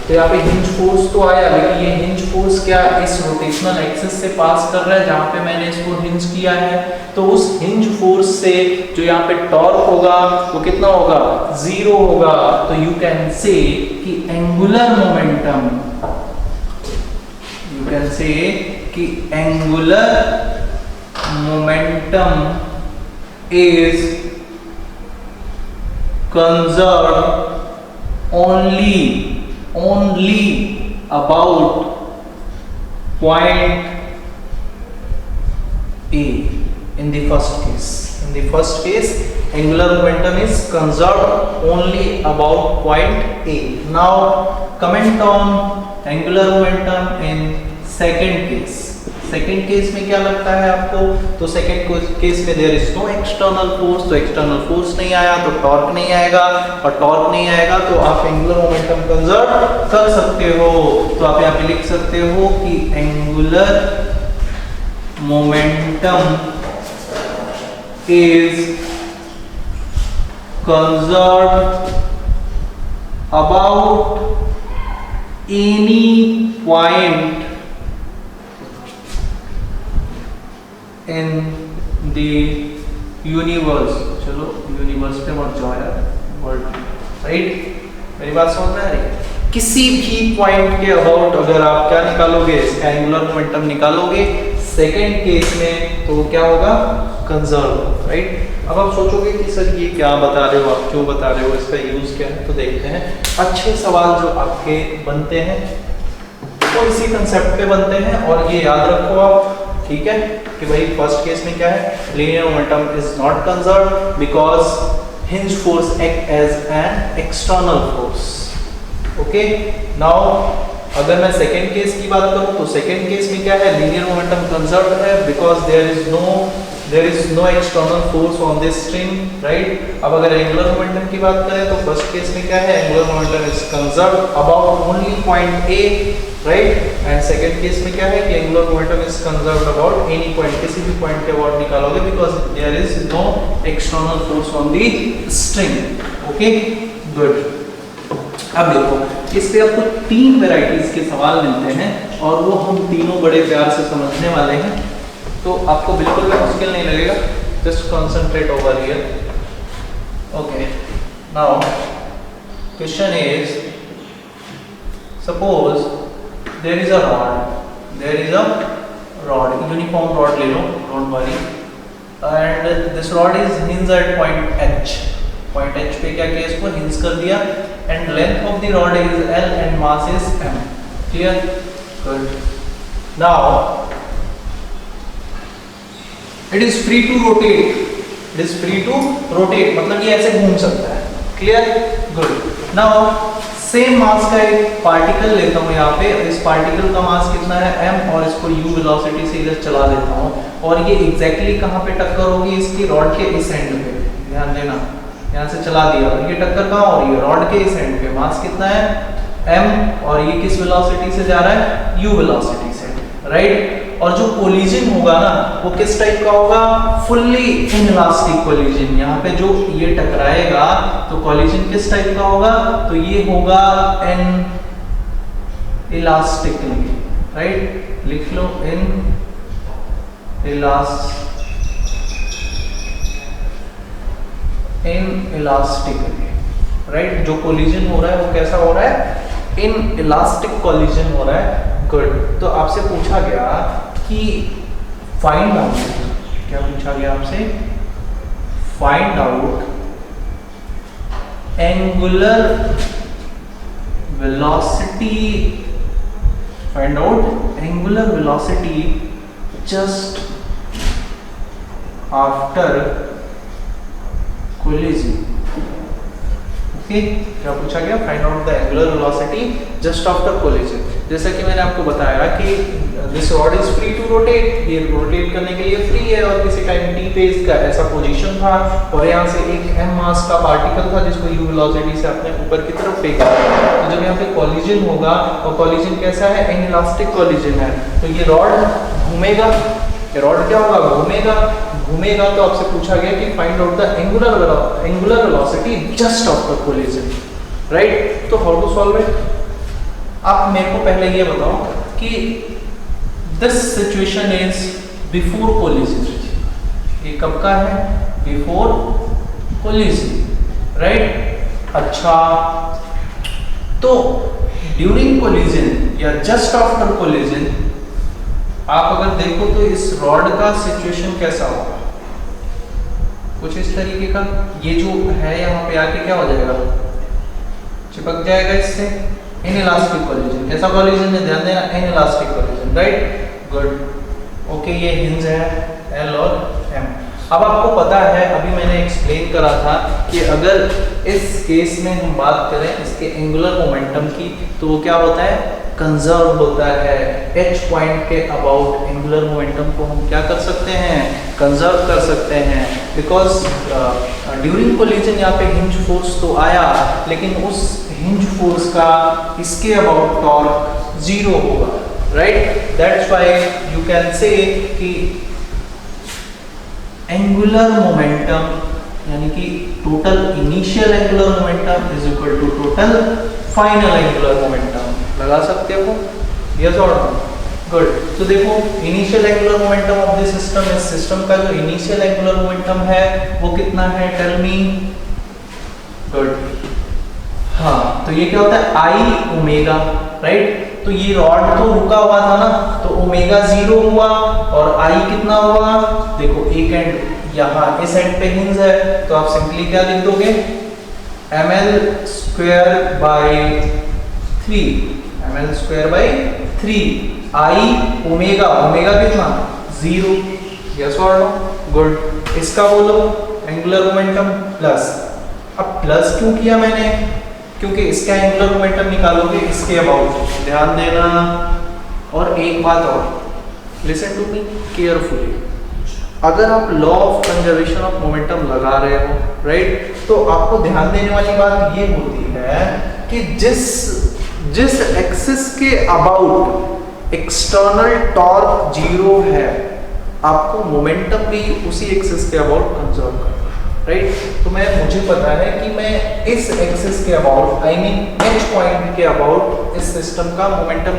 तो यहाँ पे हिंज फोर्स तो आया, लेकिन ये हिंज फोर्स क्या इस रोटेशनल एक्सिस से पास कर रहा है जहां पे मैंने इसको हिंज किया है। तो उस हिंज फोर्स से जो यहाँ पे टॉर्क होगा वो कितना होगा? जीरो होगा। तो यू कैन से कि angular momentum, you can say कि angular momentum is conserve only about point A in the first case. In the first case, angular momentum is conserved only about point A. Now, comment on angular momentum in second case. Second case में क्या लगता है आपको? तो second case में there is no external force, तो external force नहीं आया तो टॉर्क नहीं आएगा, और टॉर्क नहीं आएगा तो आप एंगुलर मोमेंटम कंजर्व कर सकते हो। तो आप यहाँ पे लिख सकते हो कि angular momentum is conserve about any point in the universe. चलो यूनिवर्स पे मत जाओ यार, वर्ल्ड, राइट। मेरी बात समझ में आ रही है? किसी भी पॉइंट के अबाउट अगर आप क्या निकालोगे, इसका एंगुलर मोमेंटम निकालोगे सेकेंड केस में, तो क्या होगा? Conserve, right. अब आप सोचोगे कि सर ये क्या बता रहे हो, आप क्यों बता रहे हो, इसका यूज क्या है? तो देखते हैं। अच्छे सवाल जो आपके बनते हैं वो इसी कंसेप्ट पे बनते हैं, और ये याद रखो आप, ठीक है, कि भाई फर्स्ट केस में क्या है? Linear momentum is not conserve because hinge force act as an external force. Okay, now अगर मैं सेकेंड केस की बात करूं तो सेकेंड केस में क्या है? लीनियर मोमेंटम कंजर्व है because there is no there is no external force on this string, right. अब अगर एंगुलर मोमेंटम की बात करें तो फर्स्ट केस में क्या है, angular momentum is conserved about only point A, right. And second case में क्या है कि angular momentum is conserved about any point, किसी भी पॉइंट के अबाउट निकालोगे because there is no external force on the string. Okay, good. अब देखो इस पे आपको 3 वैरायटीज के सवाल मिलते हैं और वो हम तीनों बड़े प्यार से समझने वाले हैं, तो आपको बिल्कुल भी मुश्किल नहीं लगेगा। Just concentrate over here. Okay, now question is, suppose there is a rod, uniform rod ले लो, don't worry, and this rod is hinge at point H. Point H पे क्या किया, इसको हिंज कर दिया, and length of the rod is L and mass is M। Clear, good. Now it is free to rotate, it is free to rotate, मतलब ये ऐसे घूम सकता है। Clear, good. Now same mass का एक पार्टिकल लेता हूँ यहाँ पे, इस पार्टिकल का मास कितना है M, और इसको u वेलोसिटी से इधर चला देता हूँ, और ये एग्जैक्टली कहाँ पे टक्कर होगी, इसकी रॉड के इस एंड पे, ध्यान देना, यहाँ से चला दिया और ये टक्कर कहाँ हो रही है, रॉड के इस एंड पे। मास कितना है m, और ये किस वेलोसिटी से जा रहा है, u वेलोसिटी से, राइट। और जो कोलिजन होगा ना वो किस टाइप का होगा, फुल्ली इनइलास्टिक कोलिजन। यहाँ पे जो ये टकराएगा तो कोलिजन किस टाइप का होगा, तो ये होगा इन इलास्टिकली, राइट। लिख लो इन इलास्टिकली, राइट। जो कोलिजन हो रहा है वो कैसा हो रहा है, इन इलास्टिक कोलिजन हो रहा है। गुड। तो आपसे पूछा गया कि फाइंड आउट, क्या पूछा गया आपसे, find out angular velocity, find out angular velocity just after collision. Okay, क्या पूछा गया, find out the angular velocity just after collision. जैसा कि मैंने आपको बताया कि this rod is free to rotate, ये रोटेट करने के लिए फ्री है, और किसी टाइम t पे इसका ऐसा पोजीशन था, और यहाँ से एक m मास का पार्टिकल था जिसको u वेलोसिटी से अपने ऊपर की तरफ फेंक दिया। तो जब यहाँ पे कोलिजन होगा, और कोलिजन कैसा है, इनइलास्टिक कोलिजन है, तो ये रॉड घूमेगा, ये रॉड क्या होगा, घूमेगा। तो आपसे पूछा गया कि find out the angular velocity just after collision, right. तो हाउ टू सॉल्व इट, आप मेरे को पहले ये बताओ कि this situation is before collision, ये कब का है, बिफोर कोलिजन, राइट। अच्छा, तो ड्यूरिंग कोलिजन या जस्ट आफ्टर कोलिजन आप अगर देखो तो इस रॉड का सिचुएशन कैसा होगा, कुछ इस तरीके का। ये जो है यहाँ पे आके क्या हो जाएगा, चिपक जाएगा इससे, इनइलास्टिक कोलिजन। कैसा कोलिजन है, ध्यान देना, inelastic collision, right, good. Okay, ये हिंज है L और M। अब आपको पता है, अभी मैंने एक्सप्लेन करा था कि अगर इस केस में हम बात करें इसके एंगुलर मोमेंटम की, तो वो क्या होता है, कंजर्व होता है। H पॉइंट के अबाउट एंगुलर मोमेंटम को हम क्या कर सकते हैं, कंजर्व कर सकते हैं, बिकॉज ड्यूरिंग कोलिजन यहाँ पे हिंज फोर्स तो आया, लेकिन उस हिंज फोर्स का इसके अबाउट टॉर्क 0 होगा, right. That's why you can say कि एंगुलर मोमेंटम यानी कि total initial angular momentum is equal to total final angular momentum. लगा सकते हो, यस और नो, गुड। तो देखो initial angular momentum of this system, इस सिस्टम का जो इनिशियल एंगुलर मोमेंटम है वो कितना है, टेल मी, गुड। हाँ, तो ये क्या होता है, आई ओमेगा, राइट। तो ये रॉड तो रुका हुआ था ना, तो ओमेगा 0 हुआ, और आई कितना हुआ, देखो एक एंड यहाँ इस एंड पे हिंज है, तो आप सिंपली क्या लिख दोगे, ml² by 3, ml² by 3 I omega, omega कितना 0, यस और नो, गुड। इसका बोलो एंगुलर मोमेंटम प्लस। अब प्लस क्यों किया मैंने, क्योंकि इसका एंगुलर मोमेंटम निकालोगे इसके अबाउट, ध्यान देना। और एक बात और, लिसन टू मी केयरफुली, अगर आप law of conservation of momentum लगा रहे हो, राइट, तो आपको ध्यान देने वाली बात ये होती है कि जिस एक्सिस के अबाउट एक्सटर्नल टॉर्क जीरो है, आपको मोमेंटम भी उसी एक्सिस के अबाउट कंजर्व करना है, राइट। तो मुझे पता है कि मैं इस एक्सिस के about, I mean H point के अबाउट इस सिस्टम का मोमेंटम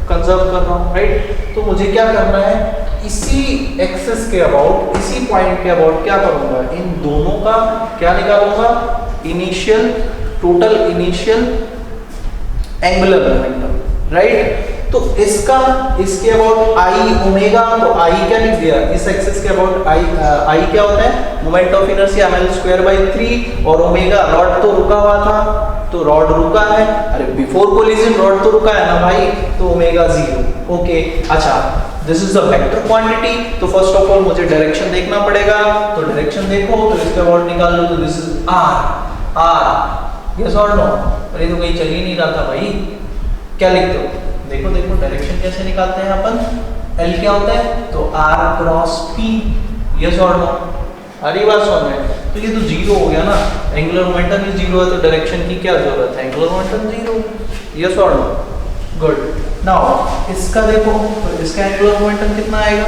कंजर्व कर रहा हूँ, राइट। तो मुझे क्या करना है, इसी एक्सिस के अबाउट, इसी पॉइंट के अबाउट क्या करूंगा, इन दोनों का क्या निकालूंगा, initial, total initial angular momentum, right. तो इसके अबाउट आई ओमेगा, तो आई क्या लिख दिया, इस एक्सिस के अबाउट आई क्या होता है, मोमेंट ऑफ इनर्शिया ml²/3, और ओमेगा, रॉड तो रुका हुआ था, तो रॉड रुका है, अरे बिफोर कोलिजन रॉड तो रुका है ना भाई, तो ओमेगा 0, ओके। अच्छा, this is the vector quantity, तो फर्स्ट ऑफ ऑल मुझे डायरेक्शन देखना पड़ेगा, तो डायरेक्शन देखो, तो इसके अबाउट निकाल लो, तो दिस इज आर, यस और नो, अरे तो कहीं चल ही नहीं रहा था भाई, क्या लिखते हो, देखो डायरेक्शन कैसे निकालते हैं अपन, L क्या होता है, तो R क्रॉस P, यस और नो, अरे बात समझ में, तो ये तो जीरो हो गया ना, एंगुलर मोमेंटम ही जीरो है, तो डायरेक्शन की क्या जरूरत है, एंगुलर मोमेंटम जीरो, यस और नो, गुड। नाउ इसका देखो, तो इसका एंगुलर मोमेंटम कितना आएगा,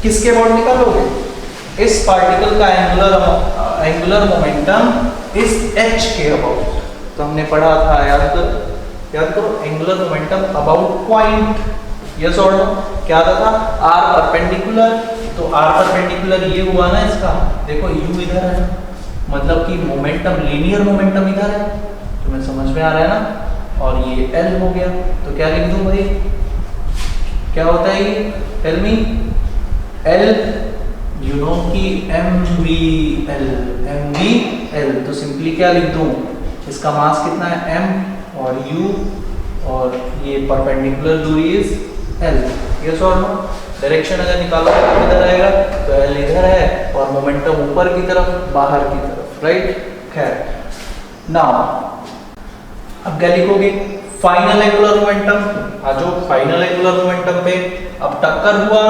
किसके अबाउट निकालोगे, इस पार्टिकल का एंगुलर मोमेंटम इस H के अबाउट, तो हमने पढ़ा था, याद करो, angular momentum about point, yes और नो, क्या था, आर परपेंडिकुलर, तो आर परपेंडिकुलर ये हुआ ना इसका, देखो यू इधर है, मतलब कि मोमेंटम, लीनियर मोमेंटम इधर है, तुम्हें समझ में आ रहा है ना, और ये एल हो गया, तो क्या लिख दूं भाई, क्या होता है ये, tell me, L, you know कि एम वी एल, तो सिंपली क्या लिख दूं, इसका मास कितना है m, और u, और ये परपेंडिकुलर दूरी इज l, यस और नो। डायरेक्शन अगर निकालो तो किधर आएगा, तो l इधर है, और मोमेंटम ऊपर की तरफ, बाहर की तरफ, राइट। खैर, नाउ अब क्या लिखोगे, फाइनल एंगुलर मोमेंटम, आ जाओ फाइनल एंगुलर मोमेंटम पे, अब टक्कर हुआ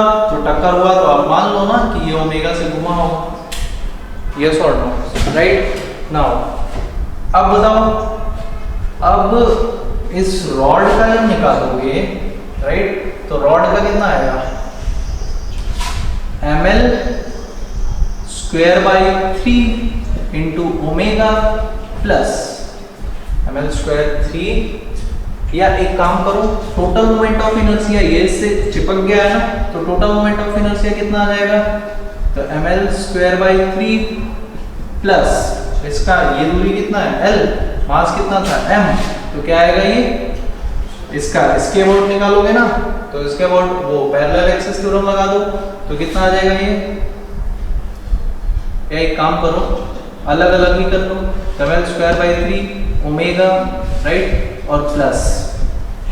तो आप मान लो ना कि ये ओमेगा से घुमा होगा, यस और नो, राइट। नाउ अब बताओ, अब इस रॉड का जब निकालोगे, राइट, तो रॉड का कितना आएगा, ml²/3 into omega plus ml²3, या एक काम करो, टोटल मोमेंट ऑफ इनर्शिया ये इससे चिपक गया है ना, तो टोटल मोमेंट ऑफ इनर्शिया कितना आ जाएगा, तो ml²/3 प्लस इसका ये दूरी कितना है l, मास कितना था m, तो क्या आएगा ये, इसके अबाउट निकालोगे ना, तो इसके अबाउट वो पैरेलल एक्सिस थ्योरम लगा दो, तो कितना आ जाएगा ये, एक काम करो अलग अलग ही कर लो, ml²/3 ओमेगा, राइट, और प्लस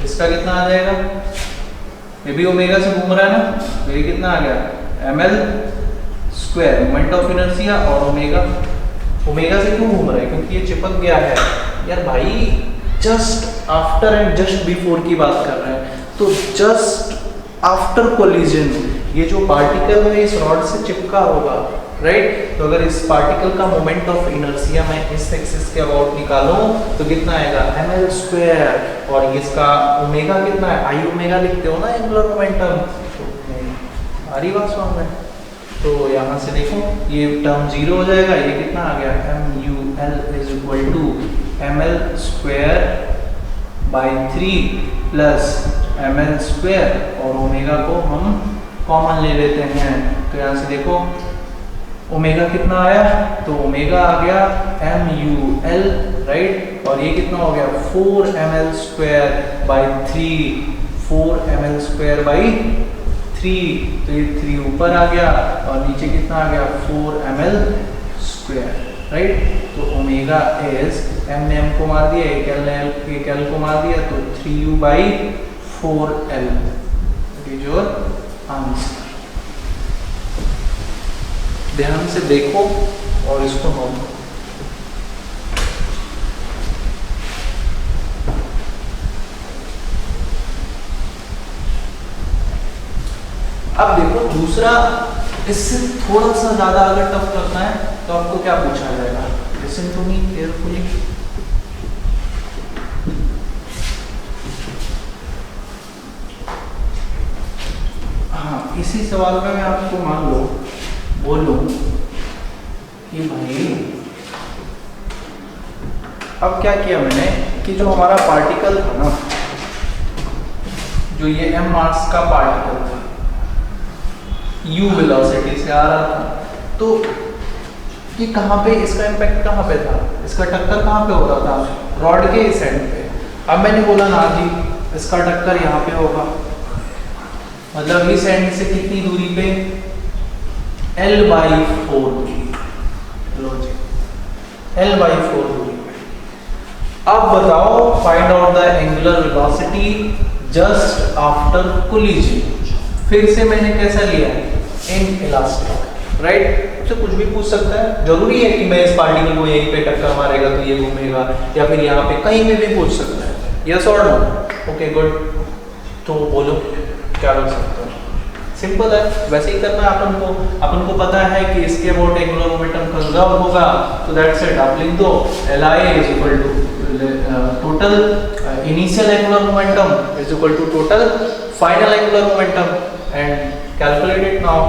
इसका कितना आ जाएगा, ये भी ओमेगा से घूम रहा है ना, तो ये कितना आ गया, ml² मोमेंट ऑफ इनर्शिया, और ओमेगा से क्यों घूम रहा है, क्योंकि ये चिपक गया है यार भाई, just after and just before की बात कर रहे हैं, तो जस्ट आफ्टर कोलिजन ये जो पार्टिकल है इस रॉड से चिपका होगा, राइट। तो अगर इस पार्टिकल का मोमेंट ऑफ इनर्शिया मैं इस एक्सिस के अबाउट निकालूं, तो कितना आएगा, ml², और इसका ओमेगा कितना है, आई ओमेगा लिखते हो ना एंगुलर मोमेंटम, तो आ रही बात समझ में, तो यहाँ से देखो ये टर्म जीरो हो जाएगा, ये कितना आ गया, mul=ml²/3 प्लस ml², और ओमेगा को हम कॉमन ले लेते हैं, तो यहाँ से देखो ओमेगा कितना आया, तो ओमेगा आ गया mul, राइट, और ये कितना हो गया 4ml²/3, तो ये 3 ऊपर आ गया, और नीचे कितना आ गया 4ml², राइट। तो ओमेगा इज m ने m को मार दिया, एक l ने l को मार दिया, तो 3u/4l, it is your answer. ध्यान से देखो और इसको नोट करो। अब देखो दूसरा इससे थोड़ा सा ज़्यादा अगर टफ करना है तो आपको क्या पूछा जाएगा, लिसन टू मी केयरफुली। हाँ, इसी सवाल में मैं आपको मान लो बोलूं कि भाई अब क्या किया मैंने कि जो हमारा पार्टिकल था ना, जो ये m मास का पार्टिकल था, u वेलोसिटी से आ रहा था, तो ये कहाँ पे, इसका इम्पैक्ट कहाँ पे था, इसका टक्कर कहाँ पे हो रहा था, रॉड के इस एंड पे। अब मैंने बोला ना जी इसका टक्कर यहाँ पे होगा, मतलब इस एंड से कितनी दूरी पे, L/4 दूरी, लो जी L/4 दूरी पे। अब बताओ find out the angular velocity just after collision. फिर से मैंने कैसा लिया है, इन इलास्टिक, राइट। तो कुछ भी पूछ सकता है, जरूरी है कि मैं इस पार्टिकल को यहीं पे टक्कर मारेगा तो ये घूमेगा, या फिर यहाँ पे कहीं पे भी पूछ सकता है, यस और नो। ओके गुड, तो बोलो क्या कर सकते हो, सिंपल है, वैसे ही करना है अपन को पता है कि इसके अबाउट एंगुलर मोमेंटम कंजर्व होगा, तो दैट्स इट, आप लिख दो Li is equal to total initial angular momentum is equal to total final angular momentum and calculate it now.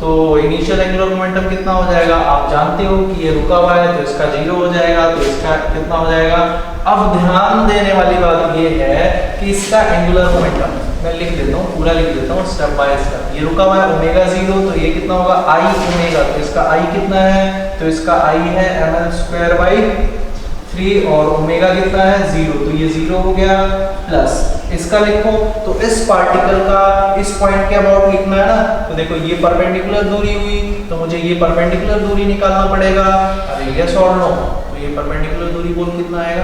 तो इनिशियल एंगुलर मोमेंटम कितना हो जाएगा, आप जानते हो कि ये रुका हुआ है तो इसका 0 हो जाएगा, तो इसका कितना हो जाएगा। अब ध्यान देने वाली बात ये है कि इसका एंगुलर मोमेंटम मैं लिख देता हूँ, पूरा लिख देता हूँ स्टेप बाय स्टेप। ये रुका हुआ है ओमेगा 0, तो ये कितना होगा I ओमेगा, तो इसका I कितना है, तो इसका I है ml²/3 और ओमेगा कितना है 0, तो ये 0 हो गया, प्लस इसका लिखो तो इस पार्टिकल का इस पॉइंट के अबाउट लिखना है ना, तो देखो ये परपेंडिकुलर दूरी हुई, तो मुझे ये परपेंडिकुलर दूरी निकालना पड़ेगा। अरे यस और नो, तो ये परपेंडिकुलर दूरी बोल कितना आएगा,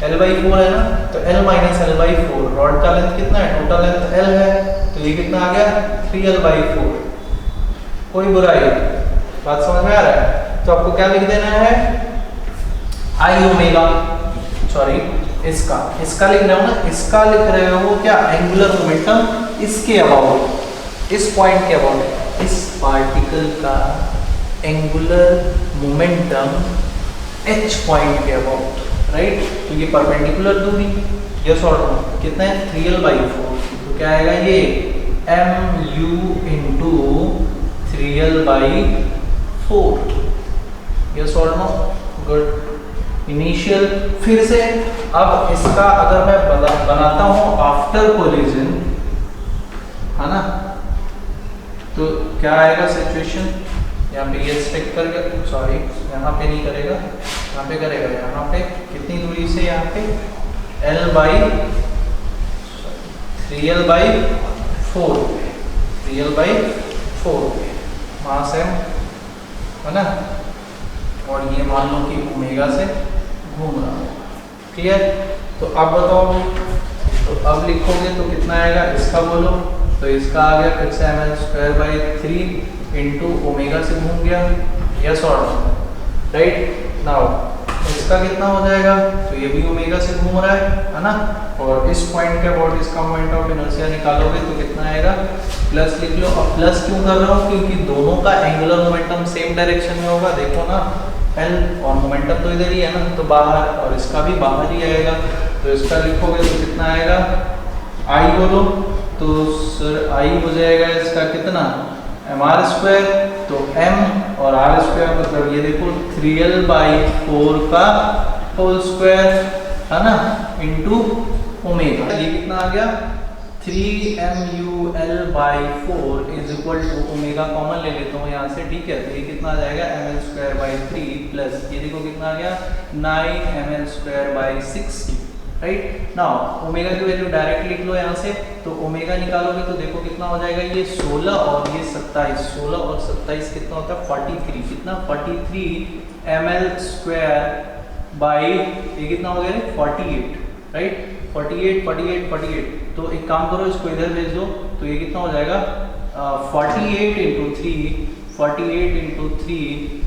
L/4 है ना, तो L - L/4, रॉड का लेंथ कितना है, टोटल लेंथ L है, तो ये कितना आ गया 3L/4। कोई बुराई, बात समझ में आ रहा है। तो आपको क्या लिख देना है, I ओमेगा, सॉरी इसका लिख रहे हो ना, इसका लिख रहे हो क्या, एंगुलर मोमेंटम इसके अबाउट, इस पॉइंट के अबाउट, इस पार्टिकल का एंगुलर मोमेंटम H पॉइंट के अबाउट, राइट। तो ये परपेंडिकुलर दूरी, यस और नो, कितना है 3L/4, तो क्या आएगा ये mu इंटू 3L/4, यस और नो, गुड। इनिशियल फिर से, अब इसका अगर मैं बनाता हूं आफ्टर कोलिजन, है ना, तो क्या आएगा सिचुएशन, यहाँ पे ये स्टिक करके, सॉरी यहाँ पे नहीं करेगा, यहाँ पे करेगा, यहाँ पे कितनी दूरी से, यहाँ पे3L/4 मास है ना, और ये मान लो कि ओमेगा से घूम रहा है, क्लियर। तो अब बताओ, तो अब लिखोगे तो कितना आएगा, इसका बोलो, तो इसका आ गया फिर से ml²/3 इंटू ओमेगा से घूम गया, यस और नो, राइट। नाउ इसका कितना हो जाएगा, तो ये भी ओमेगा से घूम रहा है ना, और इस पॉइंट के अबाउट इसका मोमेंट ऑफ इनर्शिया निकालोगे तो कितना आएगा, प्लस लिख लो। अब प्लस क्यों कर रहा हूँ, क्योंकि दोनों का एंगुलर मोमेंटम सेम डायरेक्शन में होगा, देखो ना L, और मोमेंटम तो इधर ही है ना, तो बाहर, और इसका भी बाहर ही आएगा, तो इसका लिखोगे तो कितना आएगा, I बोलो, तो सर I हो जाएगा इसका कितना mr², तो m और r² मतलब ये देखो 3L/4 का होल स्क्वायर, है ना, इंटू ओमेगा, ये कितना आ गया 3mul/4 is equal to omega common ले लेता हूँ यहाँ से, ठीक है, तो ये कितना आ जाएगा ml²/3 प्लस ये देखो कितना आ गया 9ml²/6, राइट। नाउ ओमेगा की वैल्यू डायरेक्ट लिख लो यहाँ से, तो ओमेगा निकालोगे तो देखो कितना हो जाएगा, ये 16 और ये 27, 16 और 27 कितना होता है 43, कितना 43 ml², ये कितना हो गया 48, राइट, 48। तो एक काम करो, इसको इधर भेज दो, तो ये कितना हो जाएगा 48 इंटू 3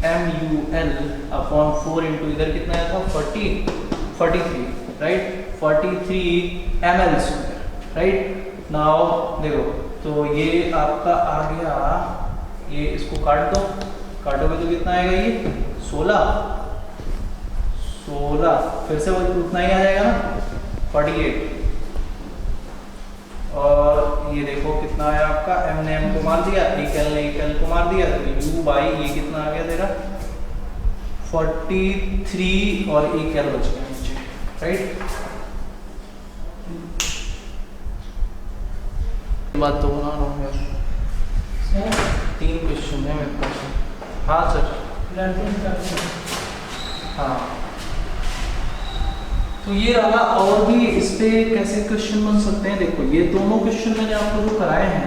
mul/4 इंटू इधर कितना आया था 43, राइट, 43 ml², राइट। नाउ देखो, तो ये आपका आ गया ये इसको काट दो, काटोगे तो कितना आएगा ये 16, फिर से वही उतना ही आ जाएगा ना 48। और ये देखो कितना आया आपका, m ने m को मार दिया, एक l ने एक l को मार दिया, तो u बाई ये कितना आ गया तेरा 43 और एक l बच गया नीचे, राइट। बात तो बना रहा हूँ यार, 3 क्वेश्चन है मेरे पास। हाँ सर, हाँ तो ये रहा। और भी इस पे कैसे क्वेश्चन बन सकते हैं, देखो ये दोनों क्वेश्चन मैंने आपको जो कराए हैं,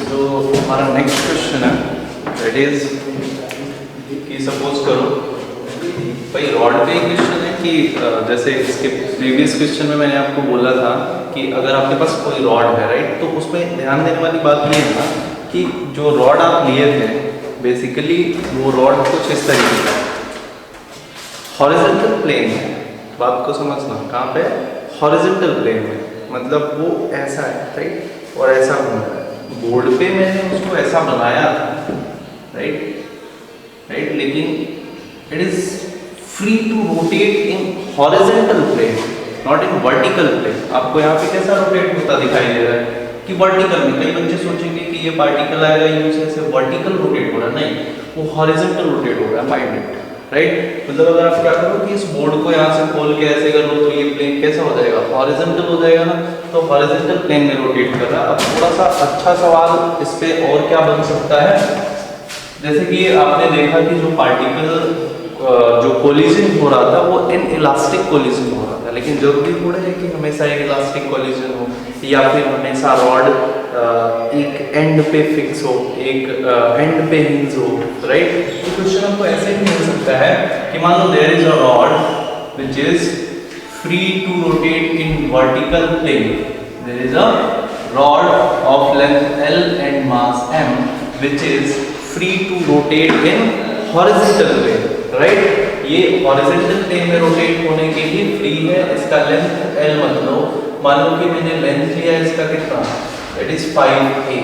जो हमारा नेक्स्ट क्वेश्चन है दैट इज कि सपोज करो भाई रॉड पे क्वेश्चन है कि जैसे इसके प्रीवियस क्वेश्चन में मैंने आपको बोला था कि अगर आपके पास कोई रॉड है, राइट, तो उसमें ध्यान देने वाली बात ये है ना कि जो रॉड आप लिए थे बेसिकली वो रॉड कुछ इस तरीके का हॉरिजॉन्टल प्लेन है, बात को समझना, कहाँ पे हॉरिजॉन्टल प्लेन में, मतलब वो ऐसा है, राइट, और ऐसा घूम रहा है। बोर्ड पे मैंने उसको ऐसा बनाया था, राइट, लेकिन it is free to rotate in horizontal plane, not in vertical plane. आपको यहाँ पे कैसा रोटेट होता दिखाई दे रहा है कि वर्टिकल में, कई बच्चे सोचेंगे कि ये पार्टिकल आएगा यूं से वर्टिकल रोटेट हो रहा है, नहीं, वो हॉरिजॉन्टल रोटेट हो रहा है, माइंड इट, राइट। मतलब अगर आप क्या करो कि इस बोर्ड को यहाँ से खोल के ऐसे कर लो तो ये प्लेन कैसा हो जाएगा, हॉरिजॉन्टल हो जाएगा ना, तो हॉरिजॉन्टल प्लेन में रोटेट कर रहा है। अब थोड़ा सा अच्छा सवाल इस पे और क्या बन सकता है, जैसे कि आपने देखा कि जो पार्टिकल जो कोलिजन हो रहा था वो इन इलास्टिक कोलिजन हो रहा था, लेकिन जरूरी थोड़ा है कि हमेशा एक इलास्टिक कोलिजन हो या फिर हमेशा रॉड एक एंड पे फिक्स हो, एक एंड पे हिंज हो, राइट। तो क्वेश्चन हमको ऐसे भी मिल सकता है कि मान लो there is a rod which is free to rotate in vertical plane, there is a rod of length L and mass m which is free to rotate in horizontal plane, right. ये horizontal plane में rotate होने के लिए free है, इसका length L मतलब मान लो कि मैंने लेंथ लिया इसका कितना, दैट इज 5a,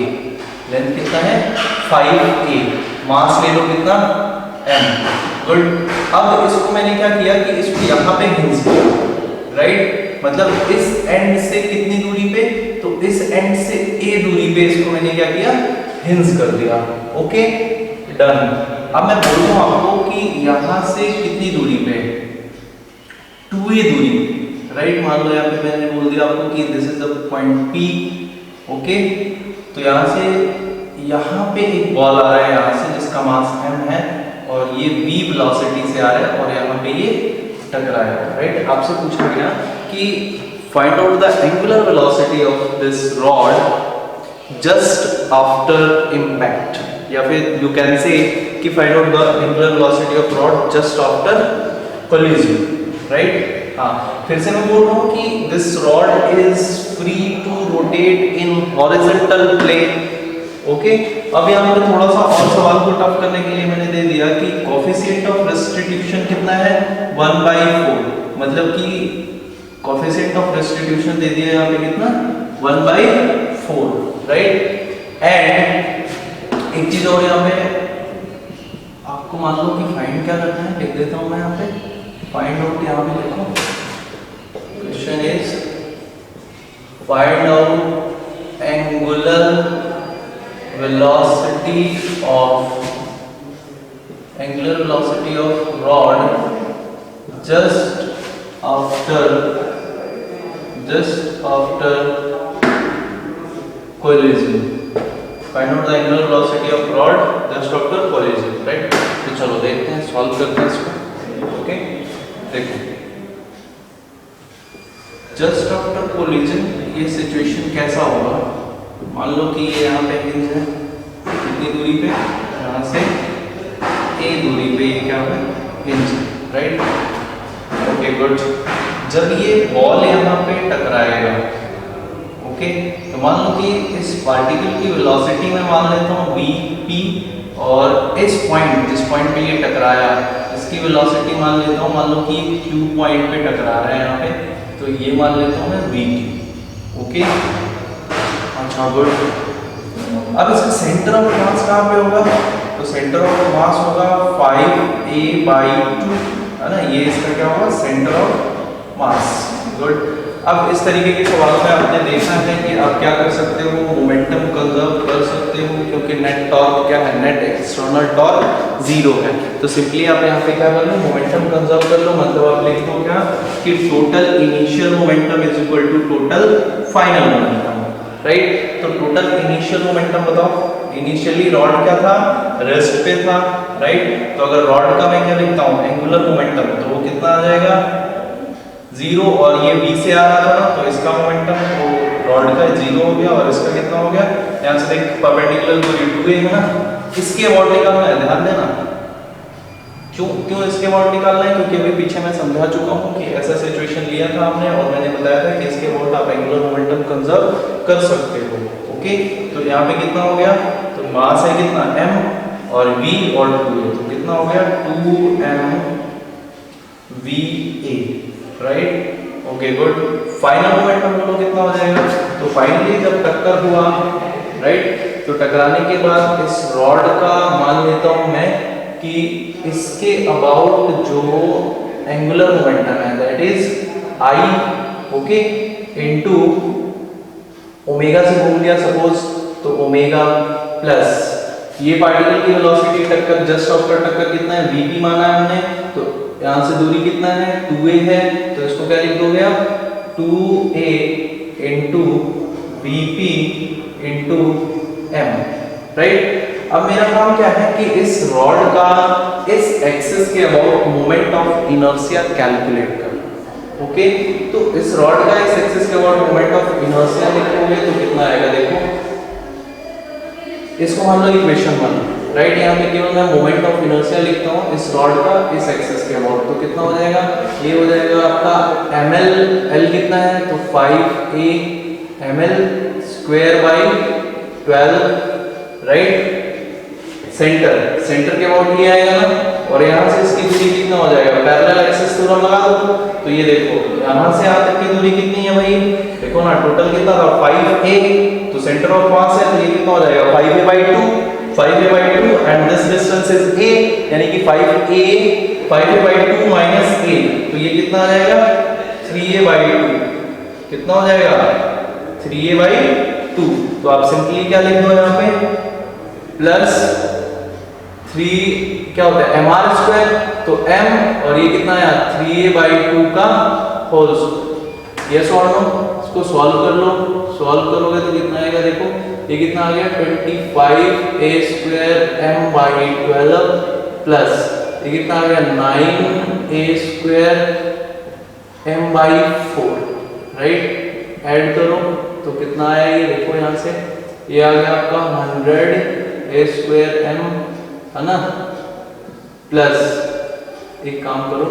लेंथ कितना है 5a, मास ले लो कितना m, गुड। अब इसको मैंने क्या किया कि इसको यहाँ पे हिंज किया, राइट, मतलब इस एंड से कितनी दूरी पे, तो इस एंड से a दूरी पे इसको मैंने क्या किया, हिंज कर दिया, ओके डन। अब मैं बोल रहा हूं आपको कि यहां से कितनी दूरी पे, 2a दूरी, राइट। मान लो यहाँ पे मैंने बोल दिया आपको कि this is the point P, okay. तो यहाँ से यहाँ पे एक बॉल आ रहा है यहाँ से जिसका मास m है और ये v वेलोसिटी से आ रहा है और यहाँ पे ये टकराया, राइट। आपसे पूछा गया कि find out the angular velocity of this rod just after impact, या फिर यू कैन से कि find out the angular velocity of rod just after collision, right. हाँ, फिर से मैं बोल रहा हूँ कि this rod is free to rotate in horizontal plane, okay. अब यहाँ पे थोड़ा सा और सवाल को टफ करने के लिए मैंने दे दिया कि कोफिशिएंट ऑफ रेस्टिट्यूशन कितना है 1/4, मतलब कि कोफिशिएंट ऑफ रेस्टिट्यूशन दे दिया यहाँ पे कितना 1/4, राइट। एंड एक चीज और यहाँ पे आपको मान लो कि फाइंड क्या करना है, लिख देता हूँ मैं यहाँ पे, फाइंड आउट यहाँ पे देखो, question is find out angular velocity of rod just after collision. Find out the angular velocity of rod just after collision, right? तो चलो देखते हैं, सॉल्व करते हैं इसको, ओके। देखो जस्ट आफ्टर कोलिजन ये सिचुएशन कैसा होगा, मान लो कि ये यहाँ पे हिंज है, कितनी दूरी पे, यहाँ से a दूरी पे ये क्या है हिंज, राइट, ओके गुड। जब ये बॉल यहाँ पे टकराएगा, ओके, तो मान लो कि इस पार्टिकल की वेलोसिटी में मान लेता हूँ vp, और इस पॉइंट, जिस पॉइंट पे ये टकराया, इसकी वेलोसिटी मान लेता हूँ, मान लो कि q पॉइंट पे टकरा रहा है यहाँ पे, तो ये मान लेता हूँ मैं vq। ओके, अच्छा गुड। अब इसका सेंटर ऑफ मास कहाँ पे होगा? तो सेंटर ऑफ मास होगा 5a/2, है ना, ये इसका क्या होगा? Centre of mass. गुड। अब इस तरीके के सवालों में आपने देखा है कि आप क्या कर सकते हो, मोमेंटम कंजर्व कर सकते हो, क्योंकि नेट टॉर्क क्या है, नेट एक्सटर्नल टॉर्क 0 है। तो सिंपली आप यहाँ पे क्या कर लो, मोमेंटम कंजर्व कर लो, मतलब आप लिख दो क्या कि total initial momentum is equal to total final momentum, right. तो टोटल इनिशियल मोमेंटम बताओ, इनिशियली रॉड क्या था, रेस्ट पे था, राइट। तो अगर रॉड का मैं क्या लिखता हूँ, एंगुलर मोमेंटम, तो वो कितना आ जाएगा 0, और ये b से आ रहा था ना, तो इसका मोमेंटम वो रॉड का 0 हो गया, और इसका कितना हो गया, यहाँ से देख परपेंडिकुलर दूरी 2a है ना, इसके अबाउट निकालना है, ध्यान देना। क्यों इसके अबाउट निकालना है? क्योंकि अभी पीछे मैं समझा चुका हूँ कि ऐसा सिचुएशन लिया था हमने, और मैंने बताया था कि इसके अबाउट आप एंगुलर मोमेंटम कंजर्व कर सकते हो। ओके, तो यहाँ पे कितना हो गया, तो मास है कितना m, और v और 2a, तो कितना हो गया 2mva, right. Okay good. Final momentum बोलो कितना हो जाएगा, तो फाइनली जब टक्कर हुआ, राइट, तो टकराने के बाद इस रॉड का मान लेता हूं मैं कि इसके अबाउट जो एंगुलर मोमेंटम है that is i, okay, into omega से घूम लिया सपोज, तो ओमेगा प्लस ये पार्टिकल की वेलोसिटी टक्कर जस्ट आफ्टर टक्कर कितना है, vp माना है हमने, तो यहाँ से दूरी कितना है 2a है, तो इसको क्या लिख दोगे आप 2a into vp into m, right. अब मेरा काम क्या है कि इस रॉड का इस एक्सिस के about moment of inertia calculate करना। ओके, तो इस रॉड का इस एक्सिस के अबाउट मोमेंट ऑफ इनर्शिया लिखोगे तो कितना आएगा, देखो इसको मान लो इक्वेशन 1, राइट। यहाँ पे केवल मैं मोमेंट ऑफ इनर्शिया लिखता हूँ इस रॉड का इस एक्सिस के अबाउट, तो कितना हो जाएगा, ये हो जाएगा आपका ml, l कितना है, तो 5a ml square by 12, right. Centre के अबाउट ये आएगा ना, और यहाँ से इसकी दूरी कितना हो जाएगा, पैरेलल एक्सिस थ्योरम लगा दो, तो ये देखो यहाँ से यहाँ तक की दूरी कितनी है भाई, देखो ना टोटल कितना था 5a, तो सेंटर ऑफ मास है, तो ये कितना हो जाएगा 5a/2 and this distance is a, यानी कि 5a/2 माइनस a, तो ये कितना आ जाएगा 3a/2, कितना हो जाएगा 3a/2। तो आप सिंपली क्या लिख दो यहाँ पे प्लस 3 क्या होता है mr², तो m और ये कितना है 3a/2 का होल स्क्वायर। यस और नो, इसको सॉल्व कर लो, सॉल्व करोगे तो कितना आएगा, देखो ये कितना आ गया 25a² m/12 प्लस ये कितना आ गया 9a² m/4, राइट। ऐड करो तो कितना आया, ये देखो यहाँ से ये आ गया आपका 100a² m, है ना, प्लस एक काम करो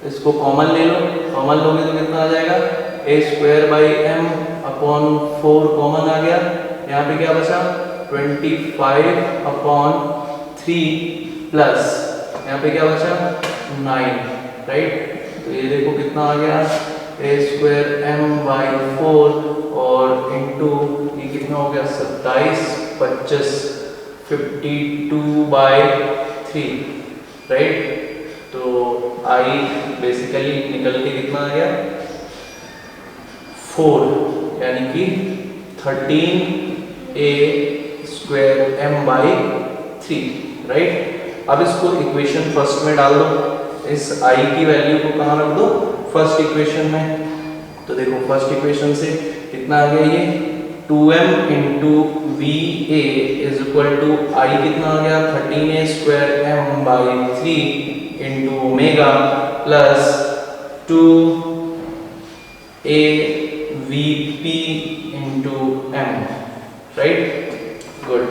इसको कॉमन ले लो, कॉमन लोगे तो कितना आ जाएगा a²/m/4 कॉमन आ गया, यहाँ पे क्या बचा 25/3 प्लस यहाँ पे क्या बचा 9, राइट। तो ये देखो कितना आ गया a²m/4 और इनटू ये कितना हो गया 27 25 52/3, राइट। तो i बेसिकली निकल के कितना आ गया 4, यानी कि 13a² m/3, राइट। अब इसको इक्वेशन फर्स्ट में डाल दो, इस i की वैल्यू को कहाँ रख दो, फर्स्ट इक्वेशन में। तो देखो फर्स्ट इक्वेशन से कितना आ गया, ये 2m into va is equal to i कितना आ गया 13a² m/3 into omega plus 2a vp into m, right. Good.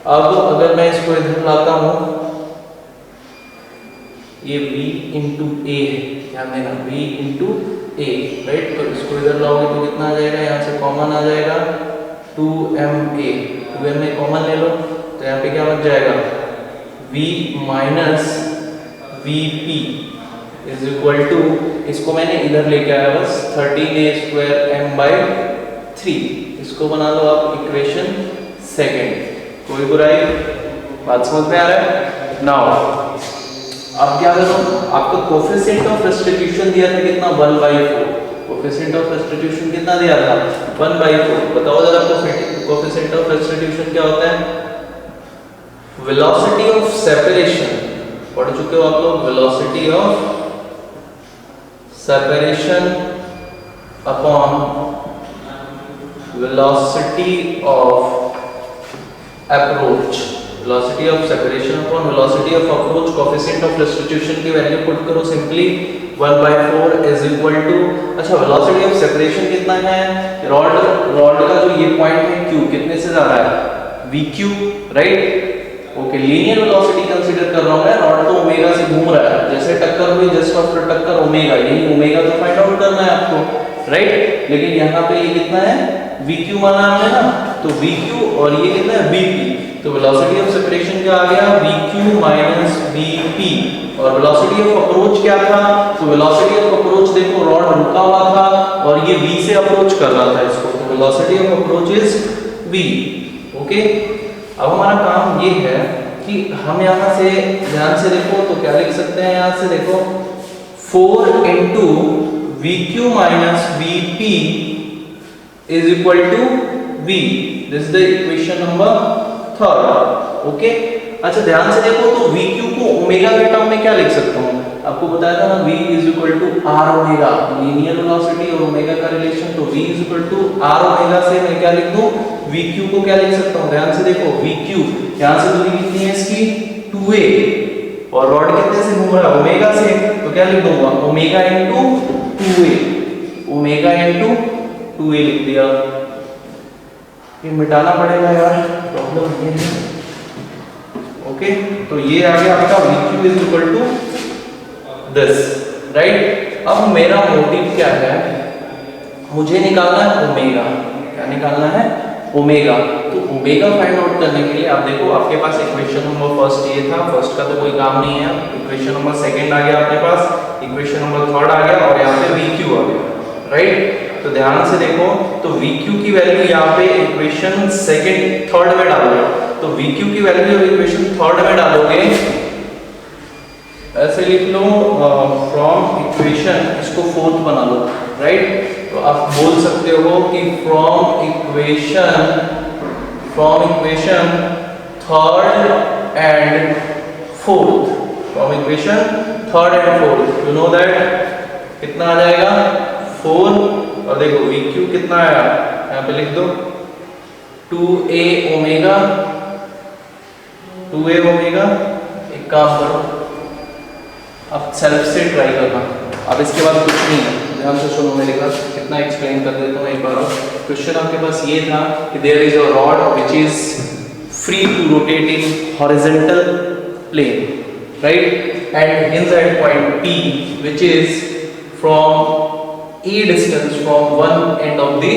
अब अगर मैं इसको इधर लाता हूं, ये v इंटू a है, ध्यान देना v इंटू ए, राइट। तो इसको इधर लाओगे तो कितना आ जाएगा, यहाँ से कॉमन आ जाएगा 2ma, 2ma कॉमन ले लो तो यहाँ पे क्या बच जाएगा, v minus vp is equal to, इसको मैंने इधर लेके आया बस 13a स्क्वायर m बाई 3, इसको बना लो आप इक्वेशन सेकेंड। कोई बुराई, बात समझ में आ रहा है। नाउ अब क्या करो, आपका कोफिशिएंट ऑफ रेस्टिट्यूशन दिया था कितना, 1/4। कोफिशिएंट ऑफ रेस्टिट्यूशन कितना दिया था, 1/4। बताओ जरा कोफिशिएंट ऑफ रेस्टिट्यूशन क्या होता है, वेलोसिटी ऑफ सेपरेशन, पढ़ चुके हो आप लोग, velocity of separation upon velocity of approach, velocity of separation upon velocity of approach, coefficient of restitution की वैल्यू पुट करो सिंपली 1/4 इज इक्वल टू, अच्छा वेलोसिटी ऑफ सेपरेशन कितना है, रॉड का जो ये पॉइंट है Q कितने से ज्यादा है, VQ, right. Okay, linear velocity consider कर रहा हूं मैं, रॉड तो ओमेगा से घूम रहा है, जैसे टक्कर हुई जस्ट आफ्टर टक्कर ओमेगा, यही ओमेगा तो फाइंड आउट करना है आपको, राइट। लेकिन यहाँ पे ये कितना है, VQ माना हमने ना, तो VQ और ये कितना है VP, तो वेलोसिटी ऑफ सेपरेशन क्या आ गया, VQ माइनस VP। और वेलोसिटी ऑफ अप्रोच क्या था, तो वेलोसिटी ऑफ अप्रोच देखो रॉड रुका हुआ था और ये V से अप्रोच कर रहा था इसको, तो velocity of approach is V। Okay, अब हमारा काम ये है कि हम यहाँ से ध्यान से देखो तो क्या लिख सकते हैं, यहाँ से देखो 4 into VQ minus VP is equal to V। This is the equation number 3rd। Okay, अच्छा ध्यान से देखो तो VQ को ओमेगा के टर्म में क्या लिख सकता हूँ, आपको बताया था ना V is equal to R omega, linear velocity और ओमेगा का रिलेशन, तो V is equal to R omega से मैं क्या लिख दूँ, VQ को क्या लिख सकता हूँ, ध्यान से देखो VQ, यहाँ से दूरी कितनी है इसकी 2a, और रॉड कितने से घूम रहा है, ओमेगा से, तो क्या लिख दूंगा, omega into 2a, omega into 2a लिख दिया। ये मिटाना पड़ेगा यार, प्रॉब्लम ये है। ओके, तो ये आ गया आपका VQ is equal to this, right. अब मेरा मोटिव क्या है, मुझे निकालना है ओमेगा, क्या निकालना है, ओमेगा। तो ओमेगा फाइंड आउट करने के लिए आप देखो आपके पास इक्वेशन नंबर फर्स्ट ये था, फर्स्ट का तो कोई काम नहीं है, इक्वेशन नंबर सेकंड आ गया आपके पास, इक्वेशन नंबर थर्ड आ गया और यहाँ पे VQ आ गया, राइट। तो ध्यान से देखो तो VQ की वैल्यू यहाँ पे इक्वेशन सेकंड थर्ड में डालोगे, तो VQ की वैल्यू इक्वेशन थर्ड में डालोगे, ऐसे लिख लो फ्रॉम इक्वेशन, इसको फोर्थ बना लो, राइट। तो आप बोल सकते हो कि from equation third and fourth, from equation third and fourth, you know that कितना आ जाएगा 4, और देखो VQ कितना आया, यहाँ पे लिख दो 2a ओमेगा, 2a ओमेगा। एक काम करो, अब सेल्फ से ट्राई करना, अब इसके बाद कुछ नहीं है, ध्यान से सुनो मेरे पास, कितना एक्सप्लेन कर देता हूँ एक बार। क्वेश्चन आपके पास ये था कि there is a rod which is free to rotate in horizontal plane, right, and hinge at point P which is from a distance from one end of the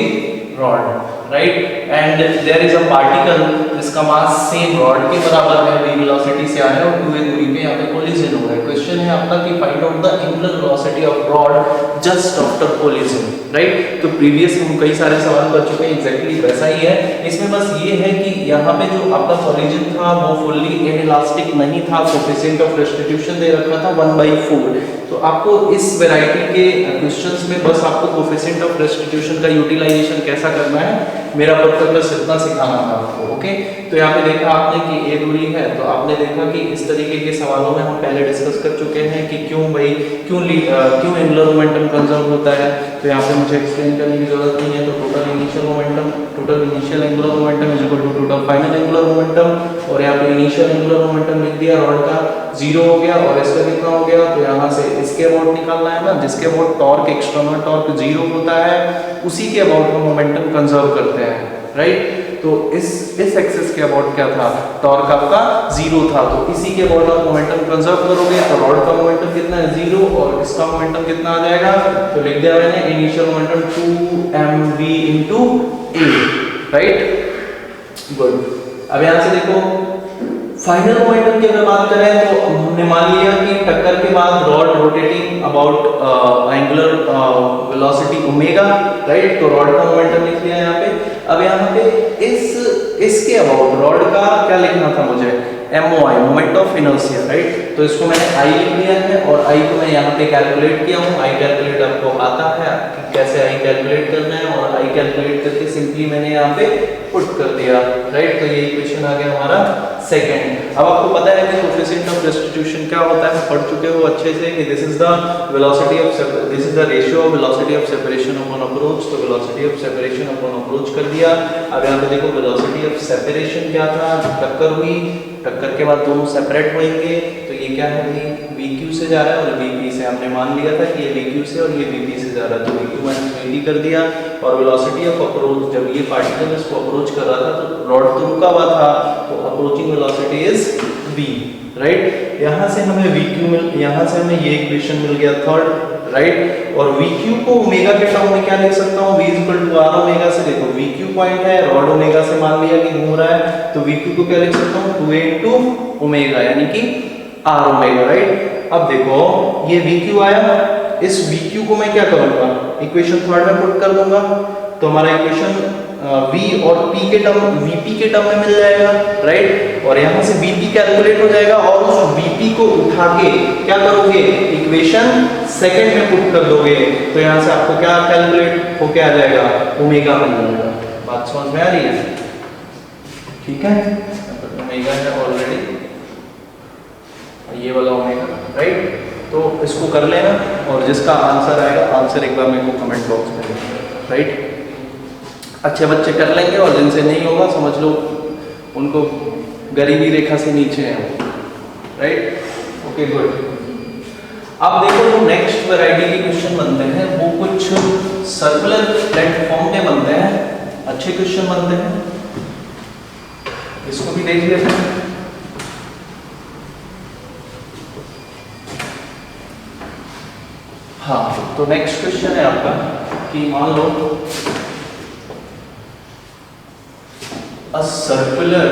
rod, right, and there is a particle जिसका mass same rod के बराबर है, v velocity से आया और 2a दूरी पे यहाँ पे कोलिजन हो रहा है। क्वेश्चन है आपका कि find out the angular velocity of rod just after collision, right. तो प्रीवियस हम कई सारे सवाल कर चुके हैं, एग्जैक्टली वैसा ही है, इसमें बस ये है कि यहाँ पे जो आपका कोलिजन था वो फुल्ली इनइलास्टिक नहीं था, कोफिशिएंट ऑफ रेस्टिट्यूशन दे रखा था 1/4। तो आपको इस वैरायटी के क्वेश्चंस में बस आपको कोफिशिएंट ऑफ रेस्टिट्यूशन का यूटिलाइजेशन कैसा करना है, मेरा पर्पस इतना सिखाना था आपको। ओके, तो यहाँ पे देखा आपने कि a दूरी है, तो आपने देखा कि इस तरीके के सवालों में हम पहले डिस्कस कर चुके हैं कि क्यों एंगुलर मोमेंटम कंजर्व होता है, तो यहाँ पे मुझे एक्सप्लेन करने की जरूरत नहीं है। तो total initial angular momentum is equal to total final angular momentum, और यहाँ पे इनिशियल एंगुलर मोमेंटम लिख दिया, रॉड का 0 हो गया और इसका कितना हो गया, तो यहाँ से इसके अबाउट निकालना है ना, जिसके अबाउट टॉर्क एक्सटर्नल टॉर्क 0 होता है, उसी के अबाउट हम मोमेंटम कंजर्व करते हैं, राइट। तो इस एक्सिस के अबाउट क्या था, टॉर्क आपका 0 था, तो इसी के अबाउट आप मोमेंटम कंजर्व करोगे, तो रॉड का मोमेंटम कितना है 0 और इसका मोमेंटम कितना आ जाएगा, तो लिख दिया मैंने initial momentum 2mv into a, right. Good. अब यहां से देखो फाइनल मोमेंटम की अगर बात करें तो हमने मान लिया कि टक्कर के बाद rod rotating about angular velocity omega, right, तो रॉड का मोमेंटम लिख लिया यहाँ पे। अब यहाँ पे इसके अबाउट रॉड का क्या लिखना था मुझे, MOI, moment of inertia, right, तो इसको मैंने I लिख दिया है और I को मैं यहाँ पे कैलकुलेट किया हूँ। I कैलकुलेट आपको आता है कि कैसे I कैलकुलेट करना है, और I कैलकुलेट करके सिंपली मैंने यहाँ पे पुट कर दिया, राइट, तो ये इक्वेशन आ गया हमारा सेकंड। अब आपको पता है कि कोएफिशिएंट ऑफ रेस्टिट्यूशन क्या होता है, पढ़ चुके हो अच्छे से कि this is the ratio of velocity of separation upon approach, तो velocity of separation upon approach कर दिया। अब यहाँ पे देखो वेलोसिटी ऑफ सेपरेशन क्या था, टक्कर हुई, टक्कर के बाद दोनों सेपरेट होंगे, तो ये क्या है भाई VQ से जा रहा है और VP से, हमने मान लिया था कि ये VQ से और ये VP से जा रहा है, तो VQ माइनस VP कर दिया। और वेलोसिटी ऑफ अप्रोच, जब ये पार्टिकल इसको अप्रोच कर रहा था तो रॉड तो रुका हुआ था, तो approaching velocity is v, right. यहाँ से हमें VQ यहाँ से हमें ये इक्वेशन मिल गया थर्ड, राइट, और VQ को ओमेगा के टर्म में क्या लिख सकता हूँ, V = R ओमेगा से, देखो VQ पॉइंट है, रॉड ओमेगा से मान लिया कि घूम रहा है, तो VQ को क्या लिख सकता हूँ 2a * ओमेगा यानी कि R ओमेगा, राइट। अब देखो ये VQ आया, इस VQ को मैं क्या करूंगा, इक्वेशन थर्ड में पुट कर दूंगा, तो हमारा इक्वेशन V और P के टर्म VP के टर्म में मिल जाएगा, राइट, और यहाँ से VP कैलकुलेट हो जाएगा और उस VP को उठा के क्या करोगे, इक्वेशन सेकंड में पुट कर दोगे, तो यहाँ से आपको क्या कैलकुलेट होके आ जाएगा, ओमेगा मिल जाएगा। बात समझ में आ रही है, ठीक है, ओमेगा है ऑलरेडी ये वाला ओमेगा, राइट, तो इसको कर लेना और जिसका आंसर आएगा, आंसर एक बार मेरे को कमेंट बॉक्स में देना, राइट। अच्छे बच्चे कर लेंगे और जिनसे नहीं होगा समझ लो उनको गरीबी रेखा से नीचे है, राइट, ओके गुड। अब देखो जो नेक्स्ट वैरायटी के क्वेश्चन बनते हैं वो कुछ सर्कुलर प्लेटफॉर्म के बनते हैं, अच्छे क्वेश्चन बनते हैं, इसको भी देख लेते हैं। हाँ, तो नेक्स्ट क्वेश्चन है आपका कि मान लो a circular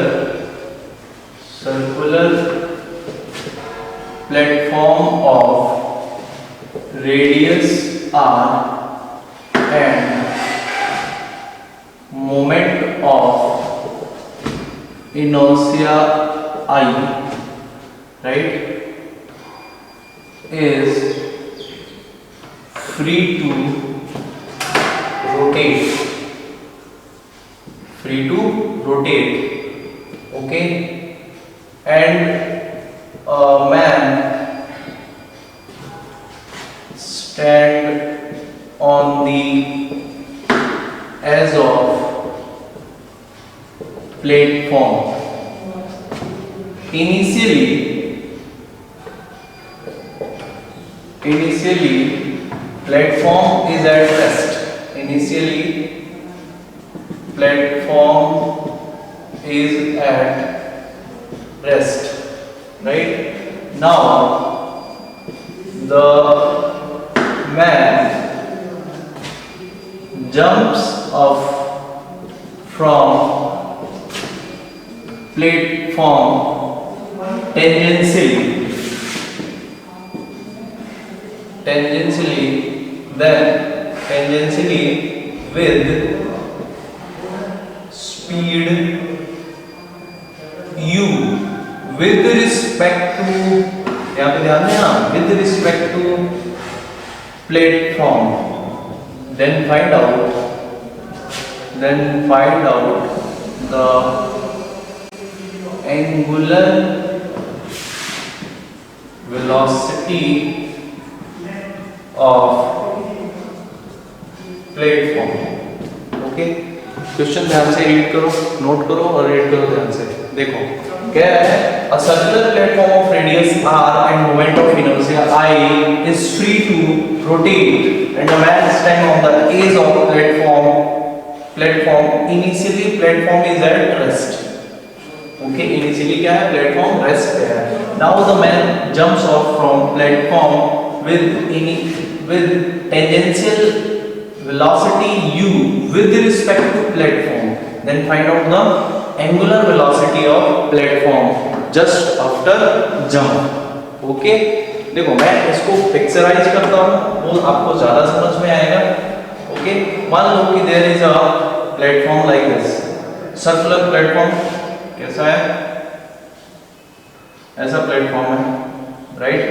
platform of radius r and moment of inertia I, right, is free to rotate, okay, and a man stand on the edge of platform. Initially platform is at rest. Platform is at rest, right? Now the man jumps off from platform tangentially, then tangentially with speed u with respect to, यहाँ पे ध्यान देना, with respect to platform, then find out the angular velocity of platform. Okay, question ध्यान से read करो, note करो और read करो ध्यान से। देखो क्या है, a circular platform of radius r and moment of inertia I is free to rotate and a man standing on the edge of the platform platform, initially platform is at rest. Okay, initially क्या है, platform rest पे है। Now the man jumps of from platform with tangential velocity u with respect to platform, then find out the angular velocity of platform just after jump। Okay, देखो मैं इसको picturise करता हूँ, वो आपको ज्यादा समझ में आएगा। ओके, मान लो कि there is a platform like this, circular platform, कैसा है, ऐसा प्लेटफॉर्म है, राइट,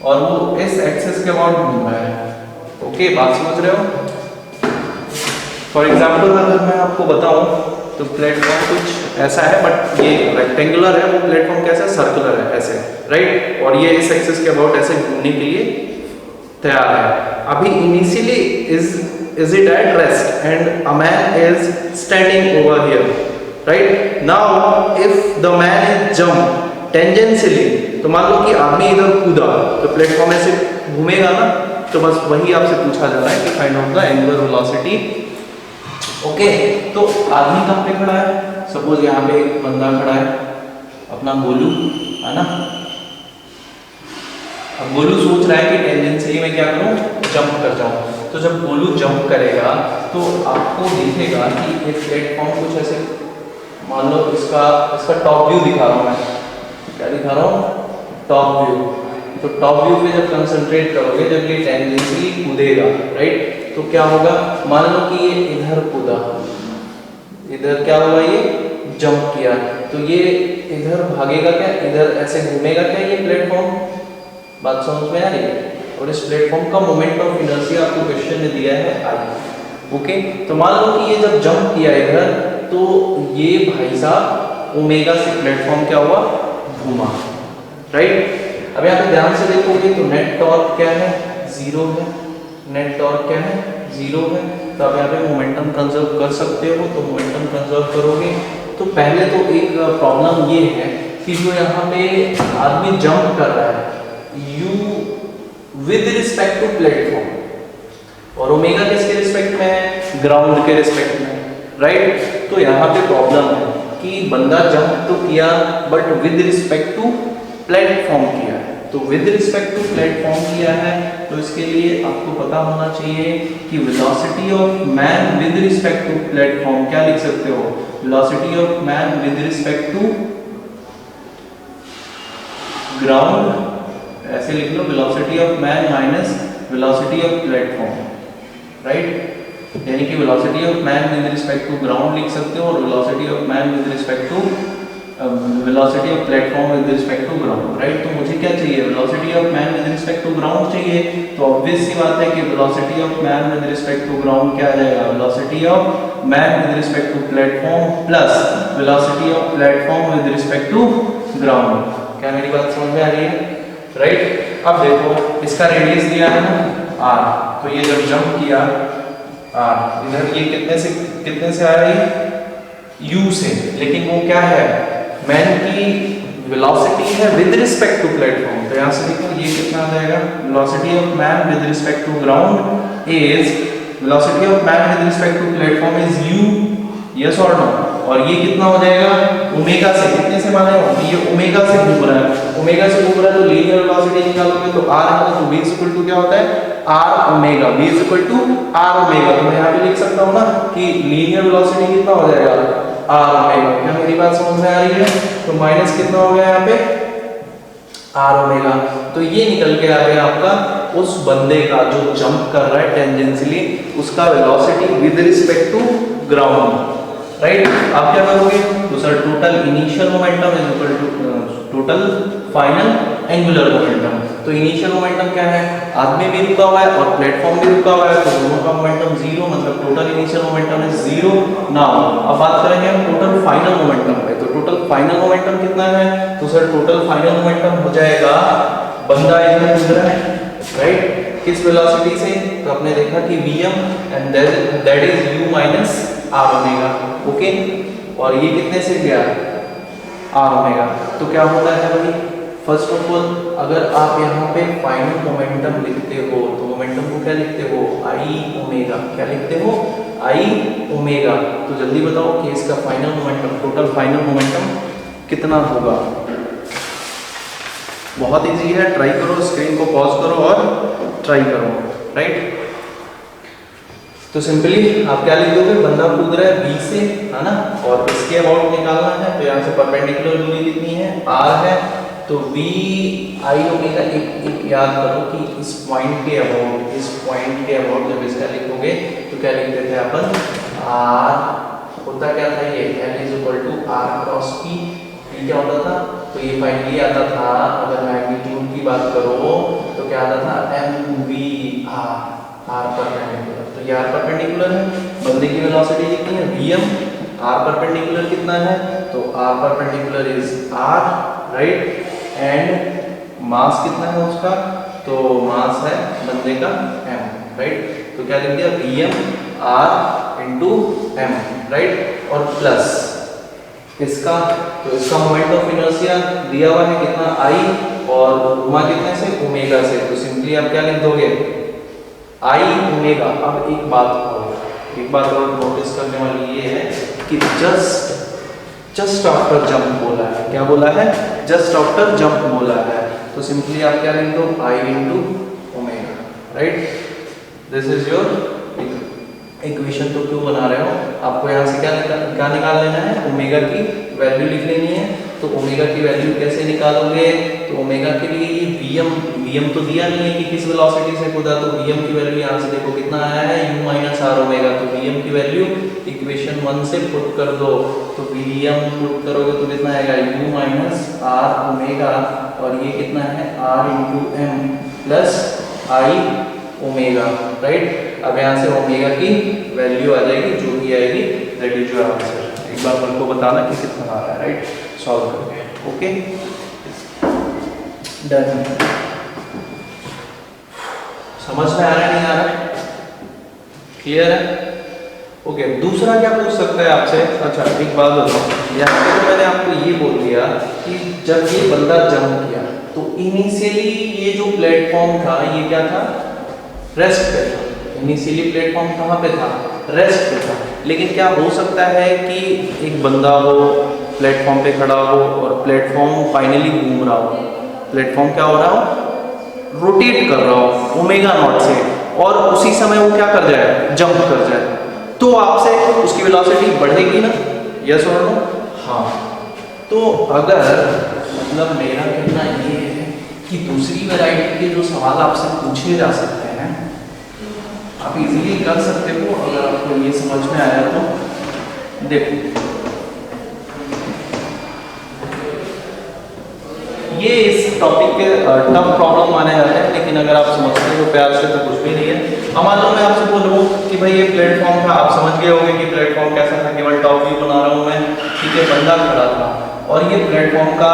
और वो इस एक्सिस के अबाउट घूम रहा है। ओके, बात समझ रहे हो। फॉर एग्जाम्पल अगर मैं आपको बताऊं तो प्लेटफॉर्म कुछ ऐसा है, बट ये रेक्टेंगुलर है, वो प्लेटफॉर्म कैसा है, सर्कुलर है, ऐसे, राइट, और ये इस एक्सिस के अबाउट ऐसे घूमने के लिए तैयार है। अभी initially is it at rest and a man is standing over here, right. Now if the man is jump tangentially, तो मान लो कि आदमी इधर कूदा तो प्लेटफॉर्म ऐसे घूमेगा ना, तो बस वही आपसे पूछा जा रहा है कि find out the angular velocity. Okay, तो आदमी कहाँ पे खड़ा है, सपोज यहाँ पे एक बंदा खड़ा है, अपना गोलू है ना। अब गोलू सोच रहा है कि टेंजेंशियली मैं क्या करूँ, जंप कर जाऊँ। तो जब गोलू जंप करेगा तो आपको दिखेगा कि एक प्लेटफॉर्म कुछ ऐसे, मान लो इसका टॉप व्यू दिखा रहा हूँ मैं, क्या दिखा रहा हूँ, टॉप व्यू। तो टॉप व्यू पे जब कंसंट्रेट करोगे, जब ये टेंजेंशियली कूदेगा, राइट, तो क्या होगा, मान लो कि ये इधर कूदा, इधर क्या हुआ, ये जंप किया, तो ये इधर भागेगा क्या, इधर ऐसे घूमेगा क्या ये प्लेटफॉर्म, बात समझ में आ रही है। और इस प्लेटफॉर्म का मोमेंट ऑफ इनर्शिया आपको क्वेश्चन ने दिया है आई। ओके, तो मान लो कि ये जब जंप किया इधर, तो ये भाई साहब ओमेगा से प्लेटफॉर्म क्या हुआ, घूमा, राइट। अब यहाँ पे ध्यान से देखोगे तो नेट टॉर्क क्या है, जीरो है, नेट टॉर्क क्या है, जीरो है। तो आप यहाँ पे मोमेंटम कंजर्व कर सकते हो, तो मोमेंटम कंजर्व करोगे। तो पहले तो एक प्रॉब्लम ये है कि जो यहाँ पे आदमी जंप कर रहा है u with respect to platform, और ओमेगा किसके रिस्पेक्ट में है, ग्राउंड के रिस्पेक्ट में, राइट। तो यहाँ पे प्रॉब्लम है कि बंदा जंप तो किया but with respect to platform किया है। तो विद रिस्पेक्ट टू प्लेटफॉर्म किया है, तो इसके लिए आपको पता होना चाहिए कि velocity of man with respect to platform क्या लिख सकते हो, velocity of man with respect to ground, ऐसे लिख लो, velocity of man minus velocity of platform, right. यानी कि velocity of man with respect to ground लिख सकते हो, और velocity of man with respect to velocity of platform with respect to ground, right. तो मुझे क्या चाहिए, velocity of man with respect to ground चाहिए। तो ऑब्वियस सी बात है कि velocity of man with respect to ground क्या आ जाएगा, velocity of man with respect to platform plus velocity of platform with respect to ground. क्या मेरी बात समझ में आ रही है, राइट। अब देखो इसका रेडियस दिया है ना r, तो ये जब जंप किया r, इधर ये कितने से आ रही है, u से, लेकिन वो क्या है, मैन की वेलोसिटी है विद रिस्पेक्ट टू प्लेटफॉर्म। तो यहाँ से देखो ये कितना आ जाएगा, velocity of man with respect to ground is velocity of man with respect to platform is u, yes और नो। और ये कितना हो जाएगा, ओमेगा से, कितने से माने, ये ओमेगा से घूम रहा है, ओमेगा से घूम रहा है, तो लीनियर वेलोसिटी निकालोगे तो r है, तो v इक्वल टू क्या होता है, r omega, v equal to r omega. तो मैं यहाँ पे लिख सकता हूँ ना कि लीनियर वेलोसिटी कितना हो जाएगा, r ओमेगा। क्या मेरी बात समझ में आ रही है। तो माइनस कितना हो गया यहाँ पे, r ओमेगा। तो ये निकल के आ गया आपका उस बंदे का जो जंप कर रहा है टेंजेंशियली, उसका velocity with respect to ground, right. आप क्या करोगे, तो sir total initial momentum is equal to total final angular momentum. तो इनिशियल मोमेंटम क्या है, आदमी भी रुका हुआ है और प्लेटफॉर्म भी रुका हुआ है, तो दोनों का मोमेंटम जीरो, मतलब total initial momentum is zero. Now अब बात करेंगे हम टोटल फाइनल मोमेंटम पे। तो टोटल फाइनल मोमेंटम कितना है, तो सर टोटल फाइनल मोमेंटम हो जाएगा, बंदा इधर घूम रहा है, राइट, किस वेलोसिटी से, तो आपने देखा कि vm and that is u minus r omega, okay. और ये कितने से गया, r ओमेगा। तो क्या होता है भाई, फर्स्ट ऑफ ऑल अगर आप यहाँ पे फाइनल मोमेंटम लिखते हो, तो मोमेंटम को क्या लिखते हो, i ओमेगा, क्या लिखते हो, आई ओमेगा। तो जल्दी बताओ कि इसका final momentum, total final momentum कितना होगा। बहुत इजी है, ट्राई करो, स्क्रीन को पॉज करो और ट्राई करो, राइट। तो सिंपली आप क्या लिख दोगे, बंदा कूद रहा है बी से, है ना, और इसके अबाउट निकालना है। तो यहाँ से परपेंडिकुलर दूरी कितनी है, आर है। तो बी आई ओमेगा, एक याद करो कि इस पॉइंट के अबाउट, इस पॉइंट के अबाउट जब इसका लिखोगे तो क्या लिखते थे अपन, आर होता क्या था, ये L is equal to R cross P. क्या होता था, तो ये फाइनली आता था, अगर मैग्नीट्यूड की बात करो तो क्या आता था, M V R, R perpendicular. तो ये आर परपेंडिकुलर है, बंदे की वेलोसिटी कितनी है, वी एम, आर परपेंडिकुलर कितना है, तो R perpendicular is R, right. And mass कितना है उसका, तो मास है बंदे का एम, राइट। तो क्या लिख दिया, V M R into M, right, और प्लस इसका, तो इसका मोमेंट ऑफ इनर्शिया दिया हुआ है कितना, आई, और घुमा कितने से, ओमेगा से। तो सिंपली आप क्या लिख दोगे, आई ओमेगा। अब एक बात और नोटिस करने वाली ये है कि जस्ट आफ्टर जंप बोला है, क्या बोला है, जस्ट आफ्टर जंप बोला है। तो सिंपली आप क्या लिख दो, I into omega, right. This is your equation. तो क्यों बना रहे हो, आपको यहाँ से क्या निकाल लेना है, ओमेगा की वैल्यू लिख लेनी है। तो ओमेगा की वैल्यू कैसे निकालोगे, तो ओमेगा के लिए ये वीएम तो दिया नहीं है कि किस वेलोसिटी से कूदा, तो वीएम की वैल्यू यहाँ से देखो कितना आया है, u माइनस आर ओमेगा। तो वीएम की वैल्यू इक्वेशन 1 से पुट कर दो, तो वीएम पुट करोगे तो कितना आएगा, u माइनस आर ओमेगा, और ये कितना है, r इंटू एम प्लस आई ओमेगा, राइट। अब यहाँ से ओमेगा की वैल्यू आ जाएगी, जो भी आएगी दैट इज योर आंसर। एक बार मेरे को बताना कि कितना आ रहा है, राइट, सॉल्व करके, ओके, डन। समझ में आ रहा है, नहीं आ रहा है, क्लियर है, ओके। दूसरा क्या पूछ सकता है आपसे, अच्छा एक बात बताओ, यहाँ पे तो मैंने आपको ये बोल दिया कि जब ये बंदा जंप किया तो इनिशियली ये जो प्लेटफॉर्म था ये क्या था, रेस्ट पे था। इनिशियली प्लेटफॉर्म कहाँ पे था, रेस्ट पे था। लेकिन क्या हो सकता है कि एक बंदा हो, प्लेटफॉर्म पे खड़ा हो और प्लेटफॉर्म फाइनली घूम रहा हो, प्लेटफॉर्म क्या हो रहा हो, रोटेट कर रहा हो ओमेगा नॉट से, और उसी समय वो क्या कर जाए, जंप कर जाए, तो आपसे उसकी वेलोसिटी बढ़ेगी ना, यस और नो, हाँ। तो अगर मतलब मेरा कहना ये है कि दूसरी वैरायटी के जो सवाल आपसे पूछे जा सकते हैं आप इजीली कर सकते हो, अगर आपको ये समझ में आया तो। देखो ये इस टॉपिक के टफ प्रॉब्लम माने जाते हैं, लेकिन अगर आप समझते हो प्यार से तो कुछ भी नहीं है। अब मान लो मैं आपसे बोलूँ कि भाई ये प्लेटफॉर्म था, आप समझ गए होंगे कि प्लेटफॉर्म कैसा था, केवल टॉप व्यू बना रहा हूँ मैं, ठीक है, बंदा खड़ा था और ये प्लेटफॉर्म का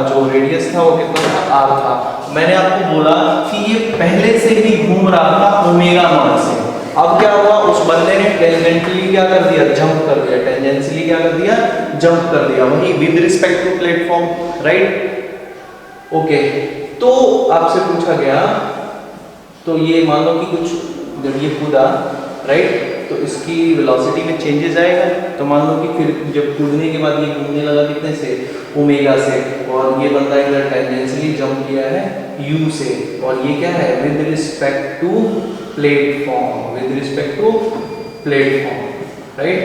जो रेडियस था वो कितना था, आर था। मैंने आपको बोला कि ये पहले से ही घूम रहा था ओमेगा नॉट से। अब क्या हुआ, उस बंदे ने टेंजेंटली क्या कर दिया, जंप कर दिया, टेंजेंशियली क्या कर दिया, जंप कर दिया, वही with respect to platform, right, okay. तो आपसे पूछा गया, तो ये मान लो कि कुछ जब ये कूदा, राइट, तो इसकी वेलोसिटी में चेंजेस आएगा। तो मान लो कि फिर जब कूदने के बाद ये घूमने लगा कितने से, ओमेगा से, और ये बंदा इधर टेंजेंशियली जंप किया है u से, और ये क्या है, with respect to platform, with respect to platform, right,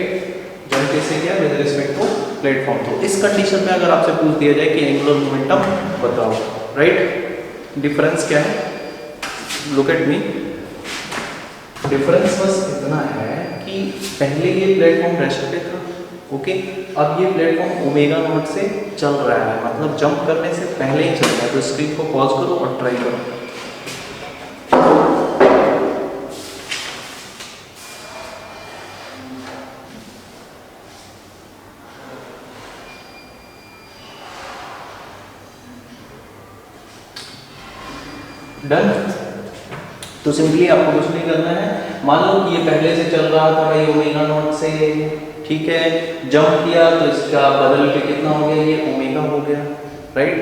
jump कैसे किया, विद रिस्पेक्ट टू प्लेटफॉर्म। तो इस कंडीशन में अगर आपसे पूछ दिया जाए कि एंगुलर मोमेंटम बताओ, राइट, डिफरेंस क्या है, लुक एट मी, डिफरेंस बस इतना है कि पहले ये प्लेटफॉर्म रेस्ट पे था, ओके, अब ये प्लेटफॉर्म ओमेगा नॉट से चल रहा है, मतलब जंप करने से पहले ही चल रहा है। तो स्क्रीन को पॉज करो और ट्राई करो। डन। तो सिंपली आपको कुछ नहीं करना है, मान लो कि ये पहले से चल रहा था भाई ओमेगा नॉट से, ठीक है, जंप किया तो इसका बदल के कितना हो गया, ये ओमेगा हो गया, राइट,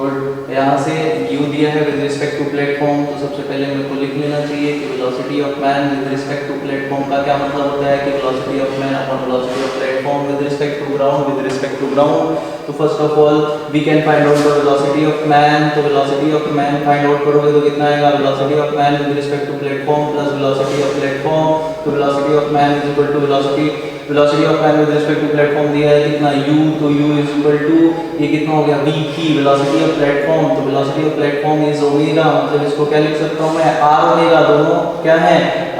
गुड। यहाँ से u दिया है विद रिस्पेक्ट टू प्लेटफॉर्म, तो सबसे पहले मेरे को लिख लेना चाहिए कि velocity of man with respect to platform का क्या मतलब होता है कि velocity of man upon velocity of platform with respect to ground, with respect to ground. तो first of all we can find out the velocity of man, तो velocity of man find out करोगे तो कितना आएगा, velocity of man with respect to platform plus velocity of platform, तो velocity of man is equal to velocity of man with respect to platform दिया है कितना u, तो u इज इक्वल टू ये कितना हो गया v की वेलोसिटी ऑफ प्लेटफॉर्म, तो velocity of platform is omega, मतलब इसको क्या लिख सकता हूं मैं r ओमेगा, दोनों क्या है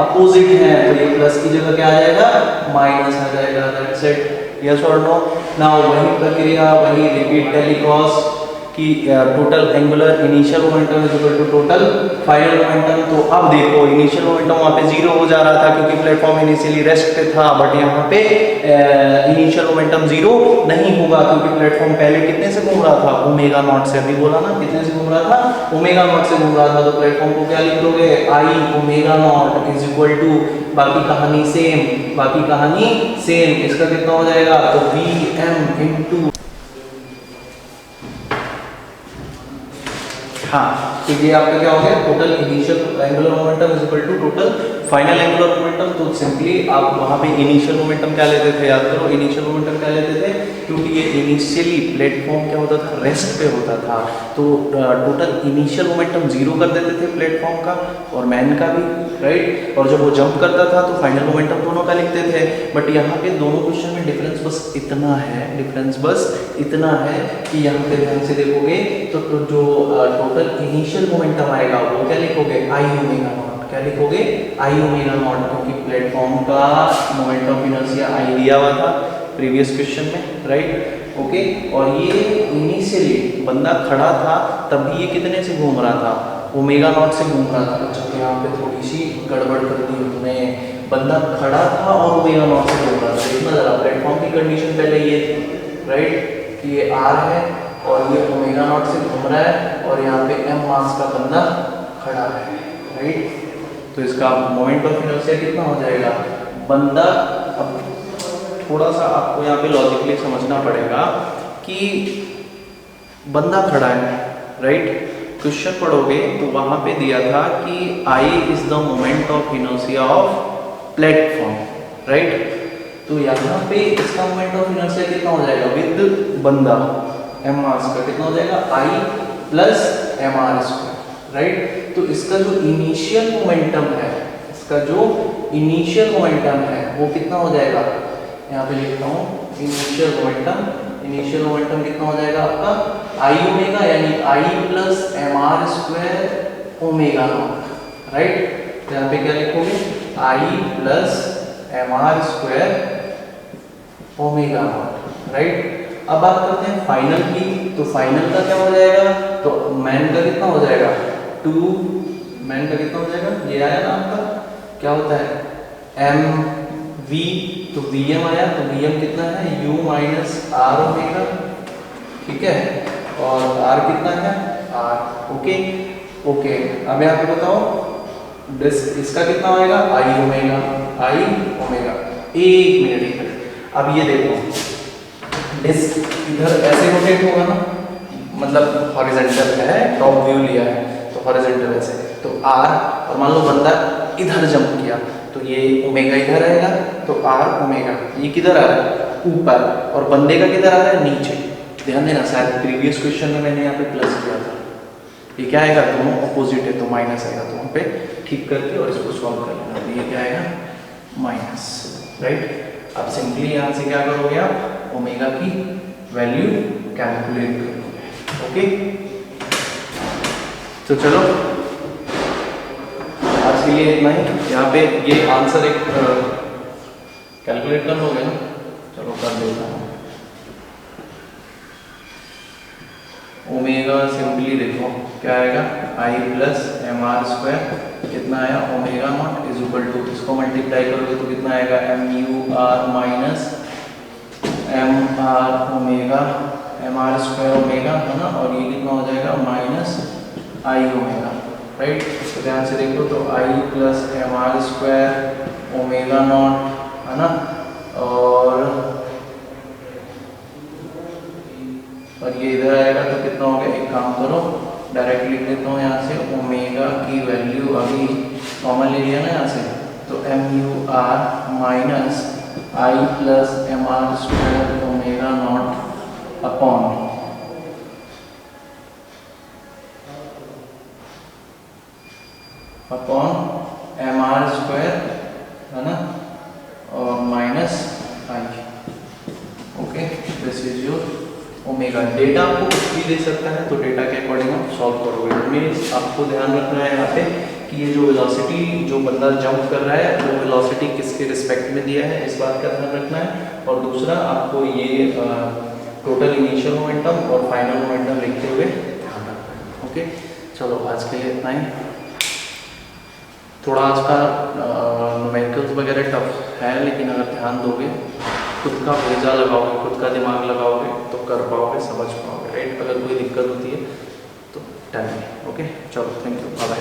अपोजिट हैं, तो ये प्लस की जगह क्या आ जाएगा माइनस आ जाएगा, दैट्स इट, यस और नो। नाउ वही प्रक्रिया वही रिपीट टेलीक्रॉस कि total angular initial momentum is equal to total final momentum. तो अब देखो इनिशियल मोमेंटम वहाँ पे जीरो हो जा रहा था क्योंकि प्लेटफॉर्म इनिशियली रेस्ट पे था, बट यहाँ पे इनिशियल मोमेंटम जीरो नहीं होगा क्योंकि प्लेटफॉर्म पहले कितने से घूम रहा था, ओमेगा नॉट से, अभी बोला ना कितने से घूम रहा था, ओमेगा नॉट से घूम रहा था, तो प्लेटफॉर्म को क्या लिख दोगे I omega not is equal to बाकी कहानी सेम, इसका कितना हो जाएगा तो Vm इनटू, हाँ तो ये आपका क्या हो गया total initial angular momentum is equal to total final angular momentum. तो सिंपली आप वहाँ पे इनिशियल मोमेंटम क्या लेते थे, याद करो इनिशियल मोमेंटम क्या लेते थे, क्योंकि ये इनिशियली प्लेटफॉर्म क्या होता था रेस्ट पे होता था, तो टोटल इनिशियल मोमेंटम जीरो कर देते थे प्लेटफॉर्म का और मैन का भी, राइट, और जब वो जंप करता था तो फाइनल मोमेंटम दोनों का लिखते थे। बट यहाँ पे दोनों क्वेश्चन में डिफरेंस बस इतना है कि यहाँ पे ध्यान से देखोगे तो जो टोटल इनिशियल मोमेंटम आएगा वो क्या लिखोगे आई ओमेगा नॉट, क्या लिखोगे आई ओमेगा नॉट, क्योंकि प्लेटफॉर्म का मोमेंट ऑफ इनर्शिया आई दिया हुआ था प्रीवियस क्वेश्चन में, राइट, ओके। और ये इनिशियली बंदा खड़ा था तब भी ये कितने से घूम रहा था, ओमेगा नॉट से घूम रहा था। अच्छा तो यहाँ पे थोड़ी सी गड़बड़ कर दी हमने, बंदा खड़ा था और ओमेगा नॉट से घूम रहा था, देखना जरा प्लेटफॉर्म की कंडीशन पहले ये थी, राइट, कि ये आर है और ये ओमेगा नॉट से घूम रहा है और यहाँ पे एम मास का बंदा खड़ा है, राइट, तो इसका मोमेंट ऑफ इनर्शिया कितना हो जाएगा, बंदा, अब थोड़ा सा आपको यहाँ पे लॉजिकली समझना पड़ेगा कि बंदा खड़ा है, राइट, क्वेश्चन पढ़ोगे तो वहां पे दिया था कि I is the moment of inertia of platform, right, तो यहाँ पे इसका मोमेंट ऑफ इनर्शिया कितना हो जाएगा विद बंदा एम मास का कितना हो जाएगा I plus M R square, right, तो इसका जो इनिशियल मोमेंटम है वो कितना हो जाएगा, यहाँ पे लिखता हूँ इनिशियल मोमेंटम कितना हो जाएगा आपका आई ओमेगा, यानी I plus M R square omega not, right, तो यहाँ पे क्या लिखोगे I plus M R square omega not, right. अब बात करते हैं फाइनल की, तो फाइनल का क्या हो जाएगा, तो मैन का कितना हो जाएगा मैन का कितना हो जाएगा, ये आया ना आपका क्या होता है एम वी, तो Vm आया, तो Vm कितना है u माइनस आर ओमेगा, ठीक है, और R कितना है R, ओके। अब यहाँ पे बताओ इसका कितना होएगा आई ओमेगा, एक मिनट, अब ये देखो डिस्क इधर ऐसे रोटेट होगा ना, मतलब हॉरिजॉन्टल है, टॉप व्यू लिया है तो हॉरिजॉन्टल ऐसे, तो R, और मान लो बंदा इधर जंप किया तो ये ओमेगा इधर आएगा, तो R ओमेगा, ये किधर आ रहा है ऊपर, और बंदे का किधर आ रहा है नीचे, ध्यान देना, शायद प्रीवियस क्वेश्चन में मैंने यहाँ पे प्लस किया था, ये क्या आएगा दोनों अपोजिट है तो माइनस आएगा, तो वहाँ पे ठीक करके और इसको सॉल्व कर लेना, तो ये क्या आएगा माइनस, राइट। अब सिंपली यहाँ से क्या करोगे आप ओमेगा की वैल्यू कैलकुलेट करोगे, ओके। तो चलो आज के लिए इतना ही, यहाँ पे ये आंसर एक कैलकुलेट कर लोगे ना, चलो कर देता हूँ। ओमेगा सिंपली देखो क्या आएगा I plus M R square, कितना आया omega not is equal to, इसको मल्टीप्लाई करोगे तो कितना आएगा M U R minus M R omega, M R square omega है ना, और ये कितना हो जाएगा माइनस आई ओमेगा, राइट। तो ध्यान से देखो तो I plus M R square omega not है ना, और और ये इधर आएगा तो कितना हो गया, एक काम करो डायरेक्ट लिख देता हूँ यहाँ से, ओमेगा की वैल्यू अभी कॉमन ले लिया ना यहाँ से, तो M U R minus I plus M R square omega not upon M R square, है ना, और minus I. Okay, this is your omega. Data आपको कुछ भी दे सकता है तो डेटा के अकॉर्डिंग आप सॉल्व करोगे। मीन्स आपको ध्यान रखना है यहाँ पे कि ये जो वेलोसिटी जो बंदा जंप कर रहा है वो वेलोसिटी किसके रिस्पेक्ट में दिया है, इस बात का ध्यान रखना है। और दूसरा आपको ये टोटल इनिशियल मोमेंटम और फाइनल मोमेंटम लिखते हुए ध्यान रखना है। ओके, चलो आज के लिए इतना ही। थोड़ा आज का न्यूमेरिकल्स वगैरह टफ है, लेकिन अगर ध्यान दोगे, खुद का भेजा लगाओगे, खुद का दिमाग लगाओगे तो कर पाओगे, समझ पाओगे, राइट। अगर कोई दिक्कत होती है तो टेल मी। ओके, चलो, थैंक यू, बाय।